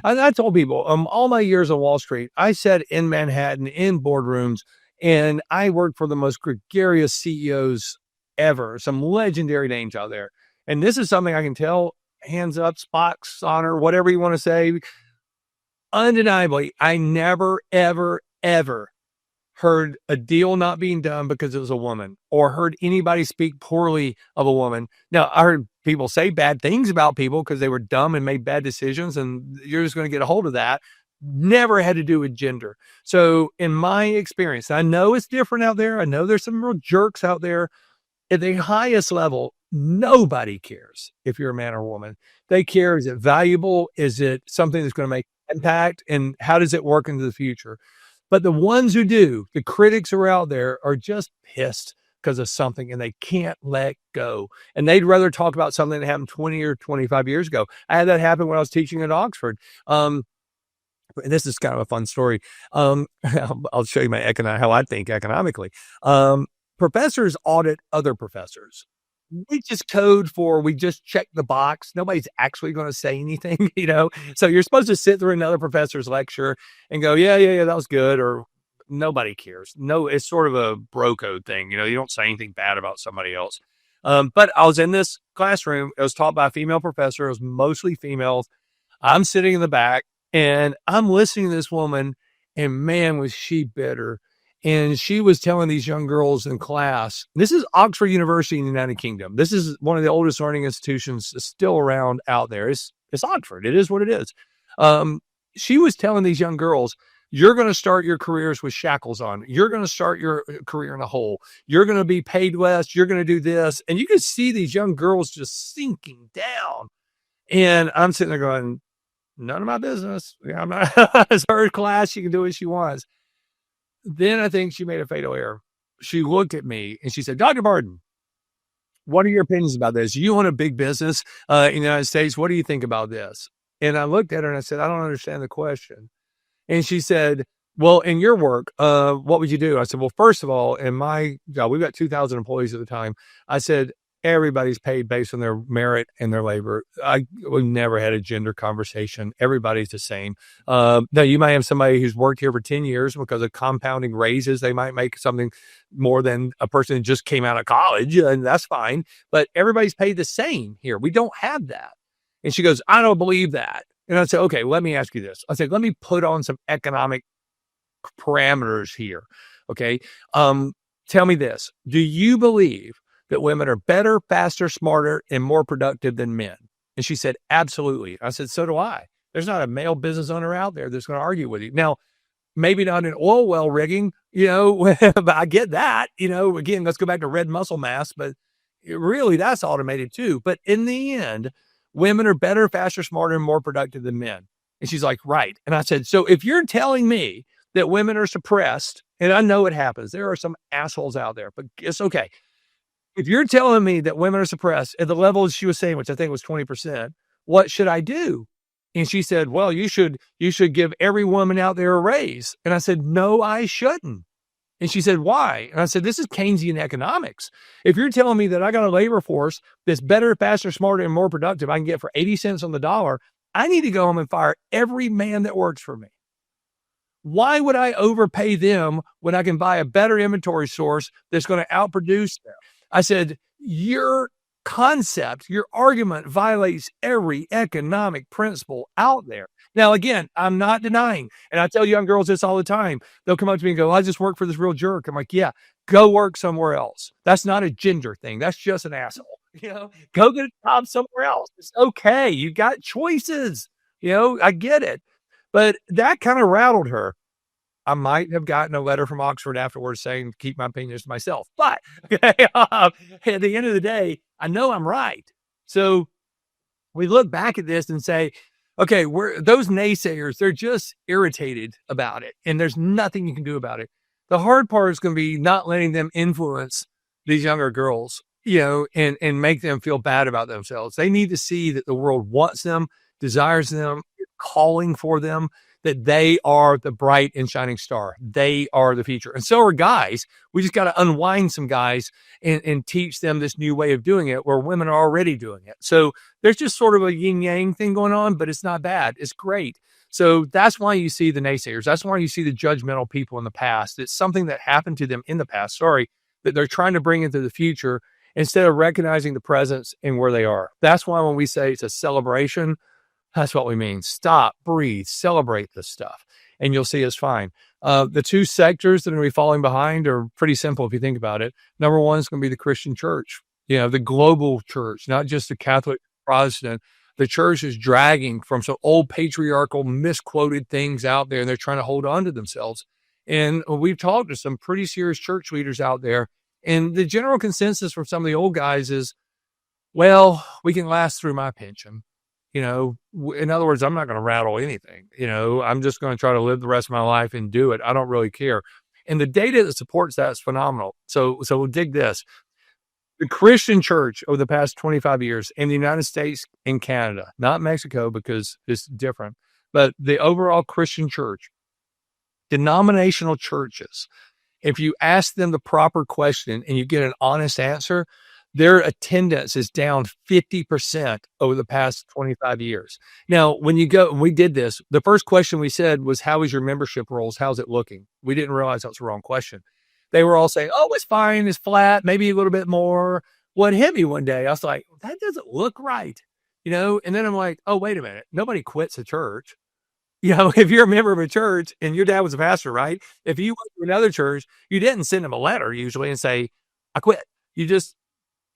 I told people, all my years on Wall Street, I sat in Manhattan in boardrooms, and I worked for the most gregarious CEOs ever, some legendary names out there. And this is something I can tell, hands up, Spock's honor, whatever you want to say. Undeniably, I never, ever, ever heard a deal not being done because it was a woman, or heard anybody speak poorly of a woman. Now, I heard people say bad things about people because they were dumb and made bad decisions, and you're just going to get a hold of that. Never had to do with gender. So in my experience, I know it's different out there. I know there's some real jerks out there. At the highest level, nobody cares if you're a man or a woman. They care, is it valuable? Is it something that's going to make impact? And how does it work into the future? But the ones who do, the critics who are out there, are just pissed because of something and they can't let go. And they'd rather talk about something that happened 20 or 25 years ago. I had that happen when I was teaching at Oxford. This is kind of a fun story. I'll show you how I think economically. Professors audit other professors. We just we just check the box. Nobody's actually going to say anything. So you're supposed to sit through another professor's lecture and go, yeah, that was good. Or nobody cares. No, it's sort of a bro code thing. You don't say anything bad about somebody else. But I was in this classroom. It was taught by a female professor. It was mostly females. I'm sitting in the back and I'm listening to this woman, and man, was she bitter. And she was telling these young girls in class, this is Oxford University in the United Kingdom. This is one of the oldest learning institutions still around out there. It's Oxford. It is what it is. She was telling these young girls, You're going to start your careers with shackles on. You're going to start your career in a hole. You're going to be paid less. You're going to do this. And you can see these young girls just sinking down. And I'm sitting there going, none of my business. I'm not, it's her class. She can do what she wants. Then I think she made a fatal error. She looked at me and she said, Dr. Barden, what are your opinions about this? You own a big business in the United States. What do you think about this? And I looked at her and I said, I don't understand the question. And she said, well, in your work, what would you do? I said, well, first of all, in my job, we've got 2,000 employees at the time. I said, everybody's paid based on their merit and their labor. We've never had a gender conversation. Everybody's the same. Now, you might have somebody who's worked here for 10 years because of compounding raises. They might make something more than a person who just came out of college, and that's fine. But everybody's paid the same here. We don't have that. And she goes, I don't believe that. And I said, okay, let me ask you this. I said, let me put on some economic parameters here. Okay. Tell me this. Do you believe that women are better, faster, smarter, and more productive than men? And she said, absolutely. I said, so do I. There's not a male business owner out there that's going to argue with you. Now, maybe not in oil well rigging, but I get that, again, let's go back to red muscle mass, but really that's automated too. But in the end, women are better, faster, smarter, and more productive than men. And she's like, right. And I said, so if you're telling me that women are suppressed, and I know it happens, there are some assholes out there, but it's okay. If you're telling me that women are suppressed at the level she was saying, which I think was 20%, what should I do? And she said, well, you should give every woman out there a raise. And I said, no, I shouldn't. And she said, why? And I said, this is Keynesian economics. If you're telling me that I got a labor force that's better, faster, smarter, and more productive, I can get for 80 cents on the dollar, I need to go home and fire every man that works for me. Why would I overpay them when I can buy a better inventory source that's going to outproduce them? I said, your concept, your argument violates every economic principle out there. Now, again, I'm not denying, and I tell young girls this all the time. They'll come up to me and go, I just work for this real jerk. I'm like, yeah, go work somewhere else. That's not a gender thing. That's just an asshole. Go get a job somewhere else. It's okay. You got choices. I get it. But that kind of rattled her. I might have gotten a letter from Oxford afterwards saying, keep my opinions to myself. But at the end of the day, I know I'm right. So we look back at this and say, okay, those naysayers, they're just irritated about it. And there's nothing you can do about it. The hard part is going to be not letting them influence these younger girls, and make them feel bad about themselves. They need to see that the world wants them, desires them, calling for them, that they are the bright and shining star. They are the future. And so are guys. We just got to unwind some guys and teach them this new way of doing it where women are already doing it. So there's just sort of a yin yang thing going on, but it's not bad. It's great. So that's why you see the naysayers. That's why you see the judgmental people in the past. It's something that happened to them in the past, that they're trying to bring into the future instead of recognizing the presence and where they are. That's why when we say it's a celebration, that's what we mean. Stop, breathe, celebrate this stuff, and you'll see it's fine. The two sectors that are going to be falling behind are pretty simple if you think about it. Number one is going to be the Christian church, the global church, not just the Catholic Protestant. The church is dragging from some old patriarchal misquoted things out there, and they're trying to hold on to themselves. And we've talked to some pretty serious church leaders out there, and the general consensus from some of the old guys is, well, we can last through my pension. In other words, I'm not going to rattle anything. I'm just going to try to live the rest of my life and do it. I don't really care. And the data that supports that is phenomenal. So we'll dig this. The Christian church over the past 25 years in the United States and Canada, not Mexico because it's different, but the overall Christian church, denominational churches, if you ask them the proper question and you get an honest answer, their attendance is down 50% over the past 25 years. Now, when we did this, the first question we said was, how is your membership rolls? How's it looking? We didn't realize that was the wrong question. They were all saying, oh, it's fine. It's flat, maybe a little bit more. What hit me one day, I was like, that doesn't look right. And then I'm like, oh, wait a minute. Nobody quits a church. If you're a member of a church and your dad was a pastor, right? If you went to another church, you didn't send them a letter usually and say, I quit. You just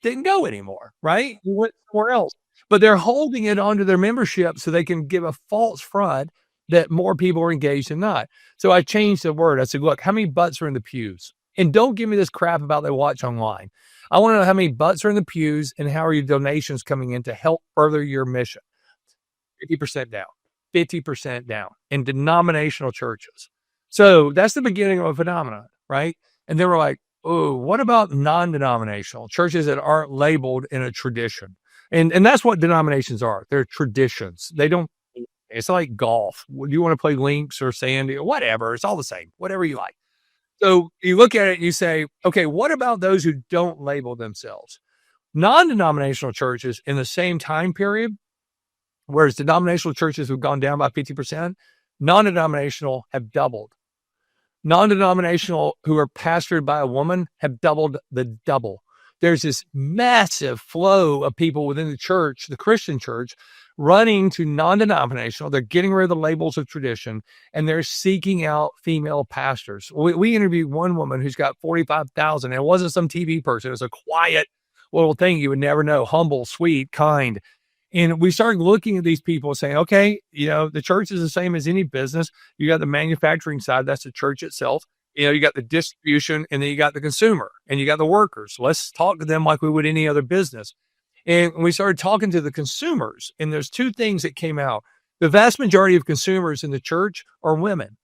didn't go anymore, right? You went somewhere else. But they're holding it onto their membership so they can give a false front that more people are engaged than not. So I changed the word. I said, look, how many butts are in the pews? And don't give me this crap about they watch online. I want to know how many butts are in the pews and how are your donations coming in to help further your mission. 50% down, 50% down in denominational churches. So that's the beginning of a phenomenon, right? And then we're like, oh, what about non-denominational churches that aren't labeled in a tradition? And that's what denominations are. They're traditions. They don't, it's like golf. Do you want to play links or sandy or whatever? It's all the same, whatever you like. So you look at it and you say, okay, what about those who don't label themselves? Non-denominational churches in the same time period, whereas denominational churches have gone down by 50%, non-denominational have doubled. Non-denominational who are pastored by a woman have doubled the double. There's this massive flow of people within the church, the Christian church, running to non-denominational. They're getting rid of the labels of tradition, and they're seeking out female pastors. We interviewed one woman who's got 45,000, and it wasn't some TV person. It was a quiet little thing you would never know, humble, sweet, kind. And we started looking at these people saying, okay, the church is the same as any business. You got the manufacturing side, that's the church itself. You got the distribution, and then you got the consumer, and you got the workers. Let's talk to them like we would any other business. And we started talking to the consumers, and there's two things that came out. The vast majority of consumers in the church are women.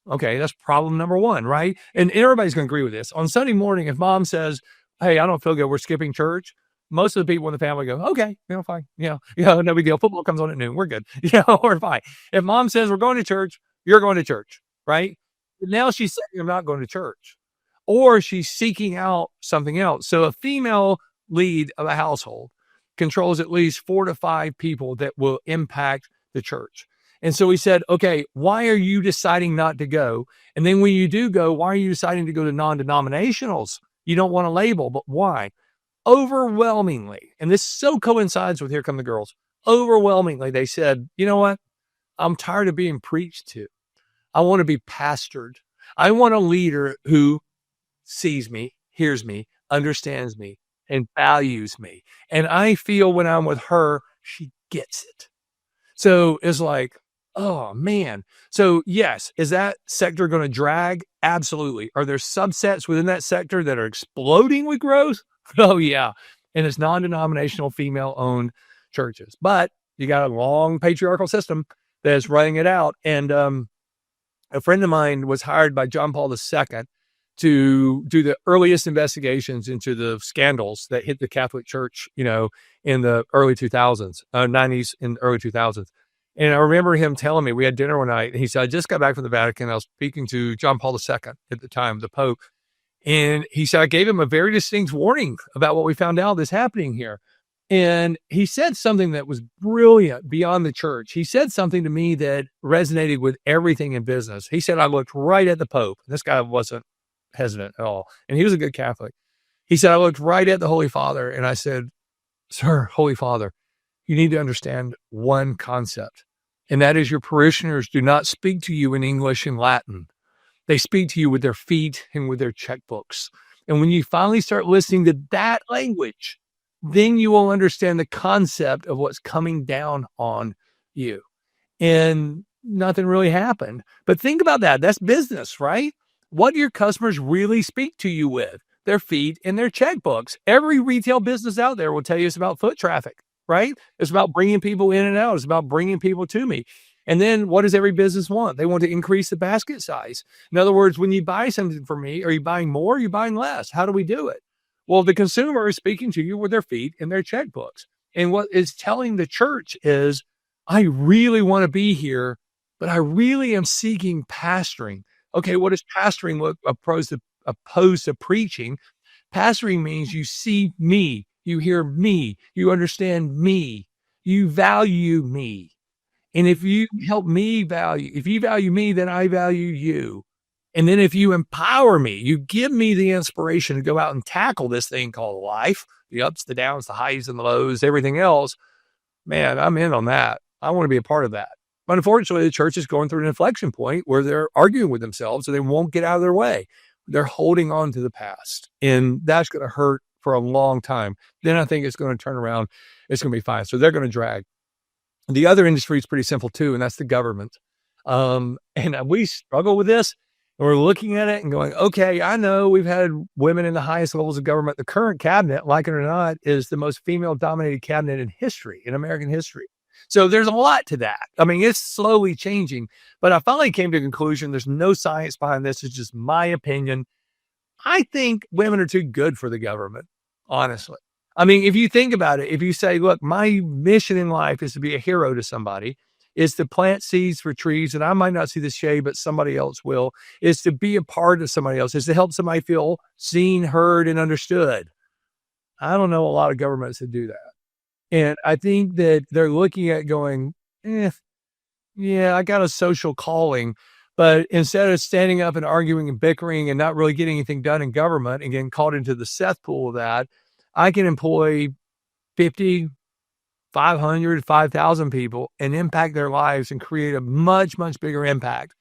Okay, that's problem number one, right? And everybody's going to agree with this. On Sunday morning, if mom says, hey, I don't feel good, we're skipping church, most of the people in the family go, okay, fine. No big deal. Football comes on at noon. We're good. We're fine. If mom says we're going to church, you're going to church, right? Now she's saying I'm not going to church, or she's seeking out something else. So a female lead of a household controls at least 4 to 5 people that will impact the church. And so we said, okay, why are you deciding not to go? And then when you do go, why are you deciding to go to non-denominationals? You don't want a label, but why? Overwhelmingly, and this so coincides with Here Come the Girls, overwhelmingly, they said, you know what? I'm tired of being preached to. I want to be pastored. I want a leader who sees me, hears me, understands me, and values me. And I feel when I'm with her, she gets it. So it's like, oh man. So yes, is that sector going to drag? Absolutely. Are there subsets within that sector that are exploding with growth? Oh yeah. And it's non-denominational female owned churches, but you got a long patriarchal system that's running it out. And a friend of mine was hired by John Paul II to do the earliest investigations into the scandals that hit the Catholic Church, in the early 2000s, 90s and early 2000s. And I remember him telling me, we had dinner one night, and he said, I just got back from the Vatican. I was speaking to John Paul II at the time, the Pope. And he said, I gave him a very distinct warning about what we found out is happening here. And he said something that was brilliant beyond the church. He said something to me that resonated with everything in business. He said, I looked right at the Pope. This guy wasn't hesitant at all. And he was a good Catholic. He said, I looked right at the Holy Father and I said, Sir, Holy Father, you need to understand one concept. And that is your parishioners do not speak to you in English and Latin. They speak to you with their feet and with their checkbooks. And when you finally start listening to that language, then you will understand the concept of what's coming down on you. And nothing really happened. But think about that. That's business, right? What do your customers really speak to you with? Their feet and their checkbooks. Every retail business out there will tell you it's about foot traffic, right? It's about bringing people in and out. It's about bringing people to me. And then what does every business want? They want to increase the basket size. In other words, when you buy something from me, are you buying more? Or are you buying less? How do we do it? Well, the consumer is speaking to you with their feet and their checkbooks. And what is telling the church is, I really want to be here, but I really am seeking pastoring. Okay, what is pastoring opposed to preaching? Pastoring means you see me, you hear me, you understand me, you value me. And if you if you value me, then I value you. And then if you empower me, you give me the inspiration to go out and tackle this thing called life, the ups, the downs, the highs and the lows, everything else, man, I'm in on that. I want to be a part of that. But unfortunately, the church is going through an inflection point where they're arguing with themselves and they won't get out of their way. They're holding on to the past, and that's going to hurt for a long time. Then I think it's going to turn around. It's going to be fine. So they're going to drag. The other industry is pretty simple too, and that's the government. And we struggle with this. And we're looking at it and going, okay, I know we've had women in the highest levels of government. The current cabinet, like it or not, is the most female dominated cabinet in history, in American history. So there's a lot to that. I mean, it's slowly changing, but I finally came to a conclusion. There's no science behind this. It's just my opinion. I think women are too good for the government, honestly. I mean, if you think about it, if you say, look, my mission in life is to be a hero to somebody, is to plant seeds for trees, and I might not see the shade, but somebody else will, is to be a part of somebody else, is to help somebody feel seen, heard, and understood. I don't know a lot of governments that do that. And I think that they're looking at going, eh, yeah, I got a social calling. But instead of standing up and arguing and bickering and not really getting anything done in government and getting caught into the cesspool of that, I can employ 50, 500, 5,000 people and impact their lives and create a much, much bigger impact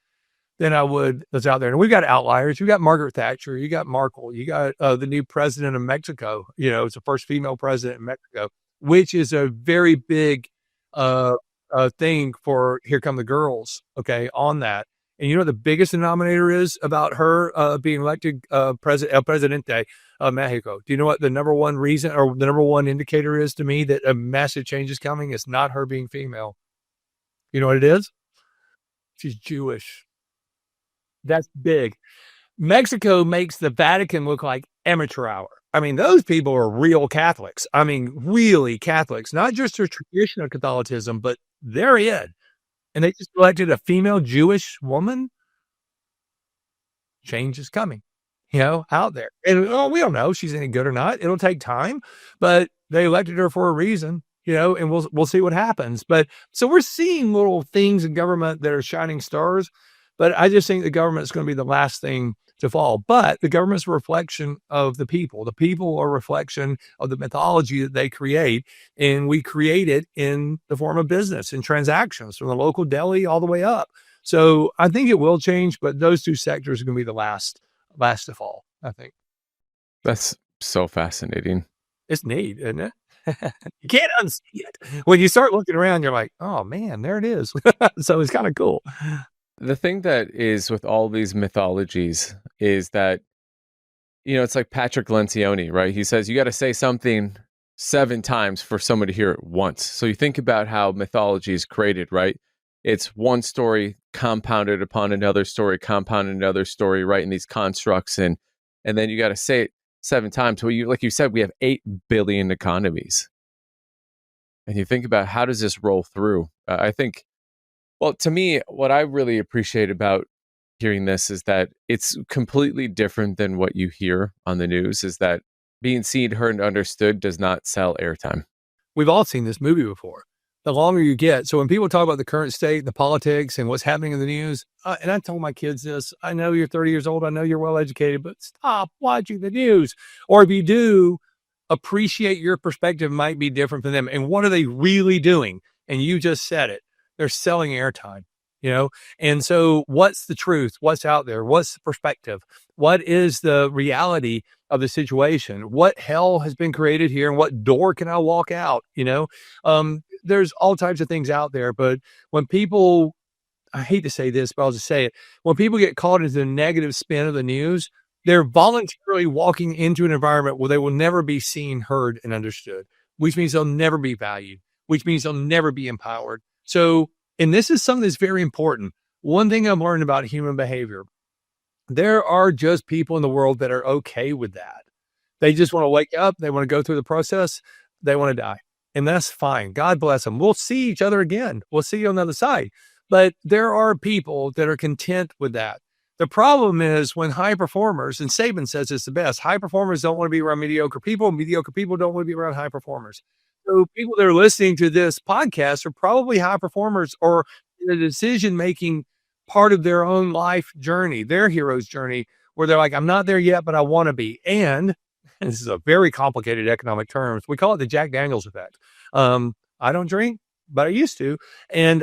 than I would that's out there. And we've got outliers. You got Margaret Thatcher, you got Merkel, you got the new president of Mexico. It's the first female president in Mexico, which is a very big uh, thing for Here Come the Girls. Okay, on that. And you know what the biggest denominator is about her being elected presidente of Mexico? Do you know what the number one reason or the number one indicator is to me that a massive change is coming? It's not her being female. You know what it is? She's Jewish. That's big. Mexico makes the Vatican look like amateur hour. I mean, those people are real Catholics. I mean, really Catholics, not just their traditional Catholicism, but they're in. And they just elected a female Jewish woman. Change is coming, out there. And we don't know if she's any good or not. It'll take time, but they elected her for a reason, and we'll see what happens. But so we're seeing little things in government that are shining stars. But I just think the government is going to be the last thing to fall. But the government's a reflection of the people. The people are a reflection of the mythology that they create. And we create it in the form of business and transactions from the local deli all the way up. So I think it will change, but those two sectors are going to be the last to fall, I think. That's so fascinating. It's neat, isn't it? You can't unsee it. When you start looking around, you're like, oh man, there it is. So it's kind of cool. The thing that is with all these mythologies is that, it's like Patrick Lencioni, right? He says you got to say something 7 times for someone to hear it once. So you think about how mythology is created, right? It's one story compounded upon another story, compounded another story, right? In these constructs, and then you got to say it 7 times. Well, like you said, we have 8 billion economies, and you think about how does this roll through? I think. Well, to me, what I really appreciate about hearing this is that it's completely different than what you hear on the news, is that being seen, heard, and understood does not sell airtime. We've all seen this movie before. The longer you get. So when people talk about the current state, the politics, and what's happening in the news, and I told my kids this, I know you're 30 years old. I know you're well educated, but stop watching the news. Or if you do, appreciate your perspective might be different from them. And what are they really doing? And you just said it. They're selling airtime, And so what's the truth? What's out there? What's the perspective? What is the reality of the situation? What hell has been created here and what door can I walk out? There's all types of things out there, but when people, I hate to say this, but I'll just say it. When people get caught into the negative spin of the news, they're voluntarily walking into an environment where they will never be seen, heard, and understood, which means they'll never be valued, which means they'll never be empowered. So, and this is something that's very important. One thing I've learned about human behavior, there are just people in the world that are okay with that. They just want to wake up. They want to go through the process. They want to die. And that's fine. God bless them. We'll see each other again. We'll see you on the other side. But there are people that are content with that. The problem is when high performers, and Saban says it's the best, high performers don't want to be around mediocre people. Mediocre people don't want to be around high performers. So people that are listening to this podcast are probably high performers or in a decision-making part of their own life journey, their hero's journey, where they're like, I'm not there yet, but I want to be. And this is a very complicated economic terms. We call it the Jack Daniels effect. I don't drink, but I used to. And,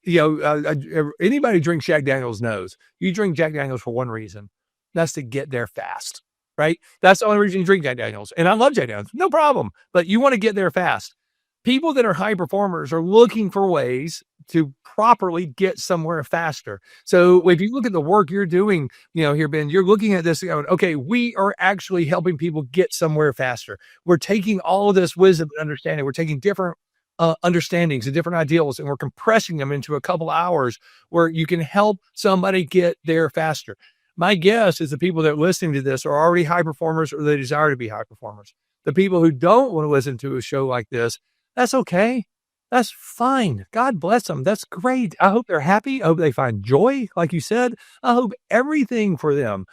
anybody drinks Jack Daniels knows you drink Jack Daniels for one reason. That's to get there fast. Right? That's the only reason you drink Jack Daniels. And I love Jack Daniels. No problem. But you want to get there fast. People that are high performers are looking for ways to properly get somewhere faster. So if you look at the work you're doing, here, Ben, you're looking at this going, okay, we are actually helping people get somewhere faster. We're taking all of this wisdom and understanding. We're taking different understandings and different ideals, and we're compressing them into a couple hours where you can help somebody get there faster. My guess is the people that are listening to this are already high performers or they desire to be high performers. The people who don't want to listen to a show like this, that's okay. That's fine. God bless them. That's great. I hope they're happy. I hope they find joy, like you said. I hope everything for them.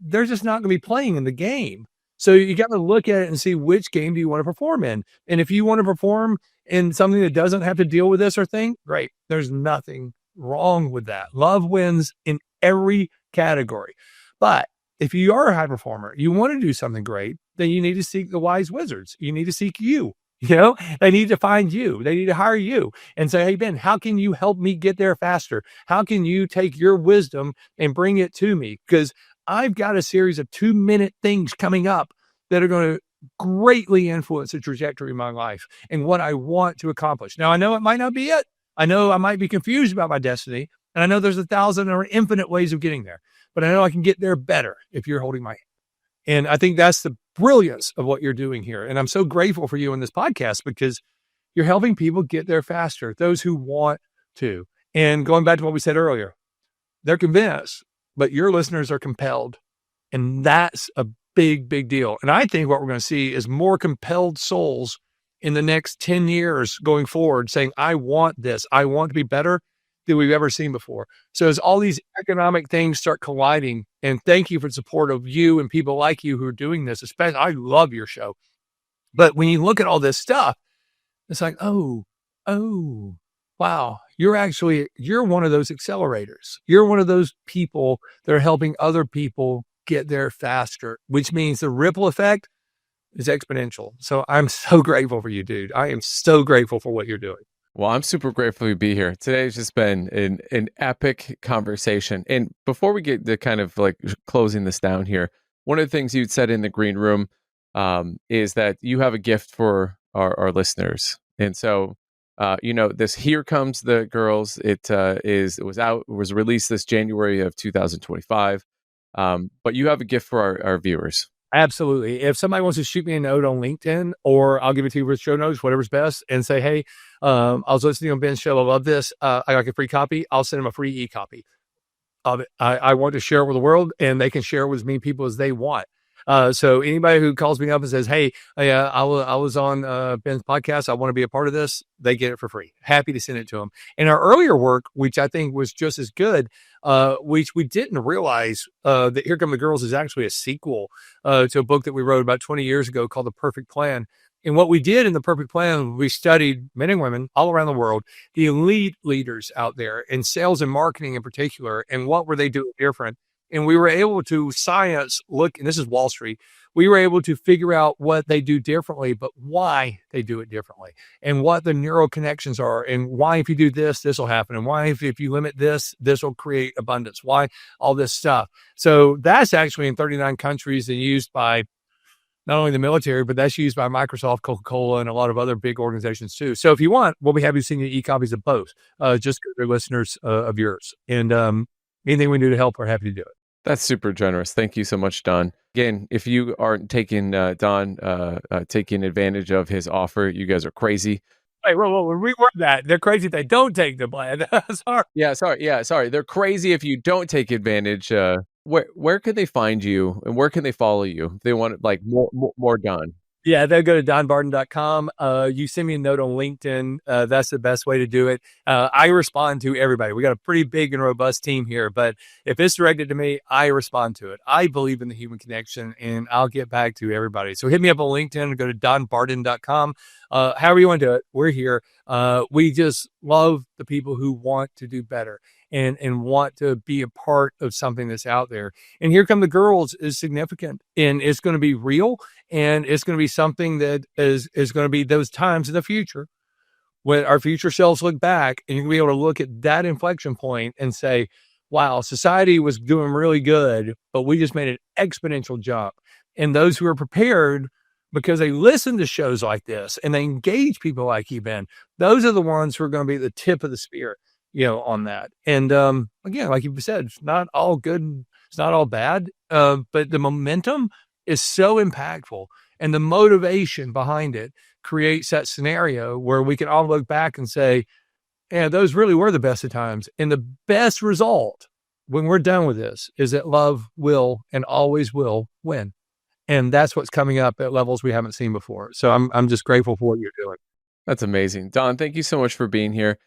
They're just not going to be playing in the game. So you got to look at it and see which game do you want to perform in. And if you want to perform in something that doesn't have to deal with this or thing, great. There's nothing wrong with that. Love wins in every category. But if you are a high performer, you want to do something great, then you need to seek the wise wizards. You need to seek you. They need to find you. They need to hire you and say, hey, Ben, how can you help me get there faster? How can you take your wisdom and bring it to me? Because I've got a series of 2-minute things coming up that are going to greatly influence the trajectory of my life and what I want to accomplish. Now, I know it might not be it. I know I might be confused about my destiny. And I know there's 1,000 or infinite ways of getting there, but I know I can get there better if you're holding my hand. And I think that's the brilliance of what you're doing here. And I'm so grateful for you in this podcast because you're helping people get there faster, those who want to. And going back to what we said earlier, they're convinced, but your listeners are compelled. And that's a big, big deal. And I think what we're going to see is more compelled souls in the next 10 years going forward saying, I want this. I want to be better than we've ever seen before. So as all these economic things start colliding, and thank you for the support of you and people like you who are doing this, especially, I love your show. But when you look at all this stuff, it's like, oh, wow, you're one of those accelerators. You're one of those people that are helping other people get there faster, which means the ripple effect is exponential. So I'm so grateful for you, dude. I am so grateful for what you're doing. Well, I'm super grateful to be here. Today's just been an epic conversation. And before we get to kind of like closing this down here, one of the things you'd said in the green room is that you have a gift for our listeners. And so, this Here Comes the Girls, it was released this January of 2025. But you have a gift for our viewers. Absolutely. If somebody wants to shoot me a note on LinkedIn, or I'll give it to you with show notes, whatever's best, and say, hey, I was listening on Ben's show. I love this. I got a free copy. I'll send them a free e-copy of it. I want to share it with the world, and they can share it with as many people as they want. So anybody who calls me up and says, hey, I was on Ben's podcast, I want to be a part of this, they get it for free. Happy to send it to them. And our earlier work, which I think was just as good, which we didn't realize that Here Come the Girls is actually a sequel to a book that we wrote about 20 years ago called The Perfect Plan. And what we did in The Perfect Plan, we studied men and women all around the world, the elite leaders out there in sales and marketing in particular, and what were they doing different. And we were able to look, and this is Wall Street, we were able to figure out what they do differently, but why they do it differently, and what the neural connections are, and why if you do this, this will happen, and why if you limit this, this will create abundance, why all this stuff. So that's actually in 39 countries and used by not only the military, but that's used by Microsoft, Coca-Cola, and a lot of other big organizations too. So if you want, we'll be happy to send you e-copies of both, just for listeners of yours. And anything we can do to help, we're happy to do it. That's super generous. Thank you so much, Don. Again, if you aren't taking Don taking advantage of his offer, you guys are crazy. Wait, whoa, reword that. They're crazy if they don't take the plan. Sorry. They're crazy if you don't take advantage. Where can they find you, and where can they follow you if they want like more Don? Yeah, they'll go to donbarden.com. You send me a note on LinkedIn. That's the best way to do it. I respond to everybody. We got a pretty big and robust team here, but if it's directed to me, I respond to it. I believe in the human connection, and I'll get back to everybody. So hit me up on LinkedIn and go to donbarden.com. However you want to do it, we're here. We just love the people who want to do better and want to be a part of something that's out there. And Here Come the Girls is significant, and it's going to be real, and it's going to be something that is going to be those times in the future when our future selves look back, and you're going to be able to look at that inflection point and say, wow, society was doing really good, but we just made an exponential jump. And those who are prepared because they listen to shows like this and they engage people like you, Ben. Those are the ones who are going to be the tip of the spear, on that. And again, like you said, it's not all good, it's not all bad, but the momentum is so impactful, and the motivation behind it creates that scenario where we can all look back and say, yeah, those really were the best of times. And the best result when we're done with this is that love will and always will win. And that's what's coming up at levels we haven't seen before. So I'm just grateful for what you're doing. That's amazing. Don, thank you so much for being here.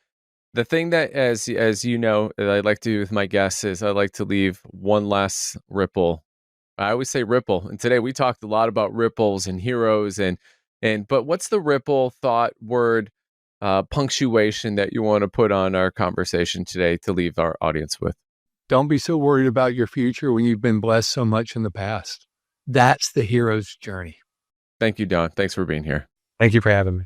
The thing that, as you know, that I like to do with my guests is I like to leave one last ripple. I always say ripple. And today we talked a lot about ripples and heroes but what's the ripple, thought, word, punctuation that you want to put on our conversation today to leave our audience with? Don't be so worried about your future when you've been blessed so much in the past. That's the hero's journey. Thank you, Don. Thanks for being here. Thank you for having me.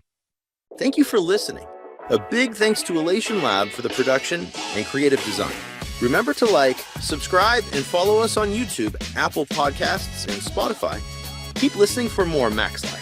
Thank you for listening. A big thanks to Elation Lab for the production and creative design. Remember to like, subscribe, and follow us on YouTube, Apple Podcasts, and Spotify. Keep listening for more Max Life.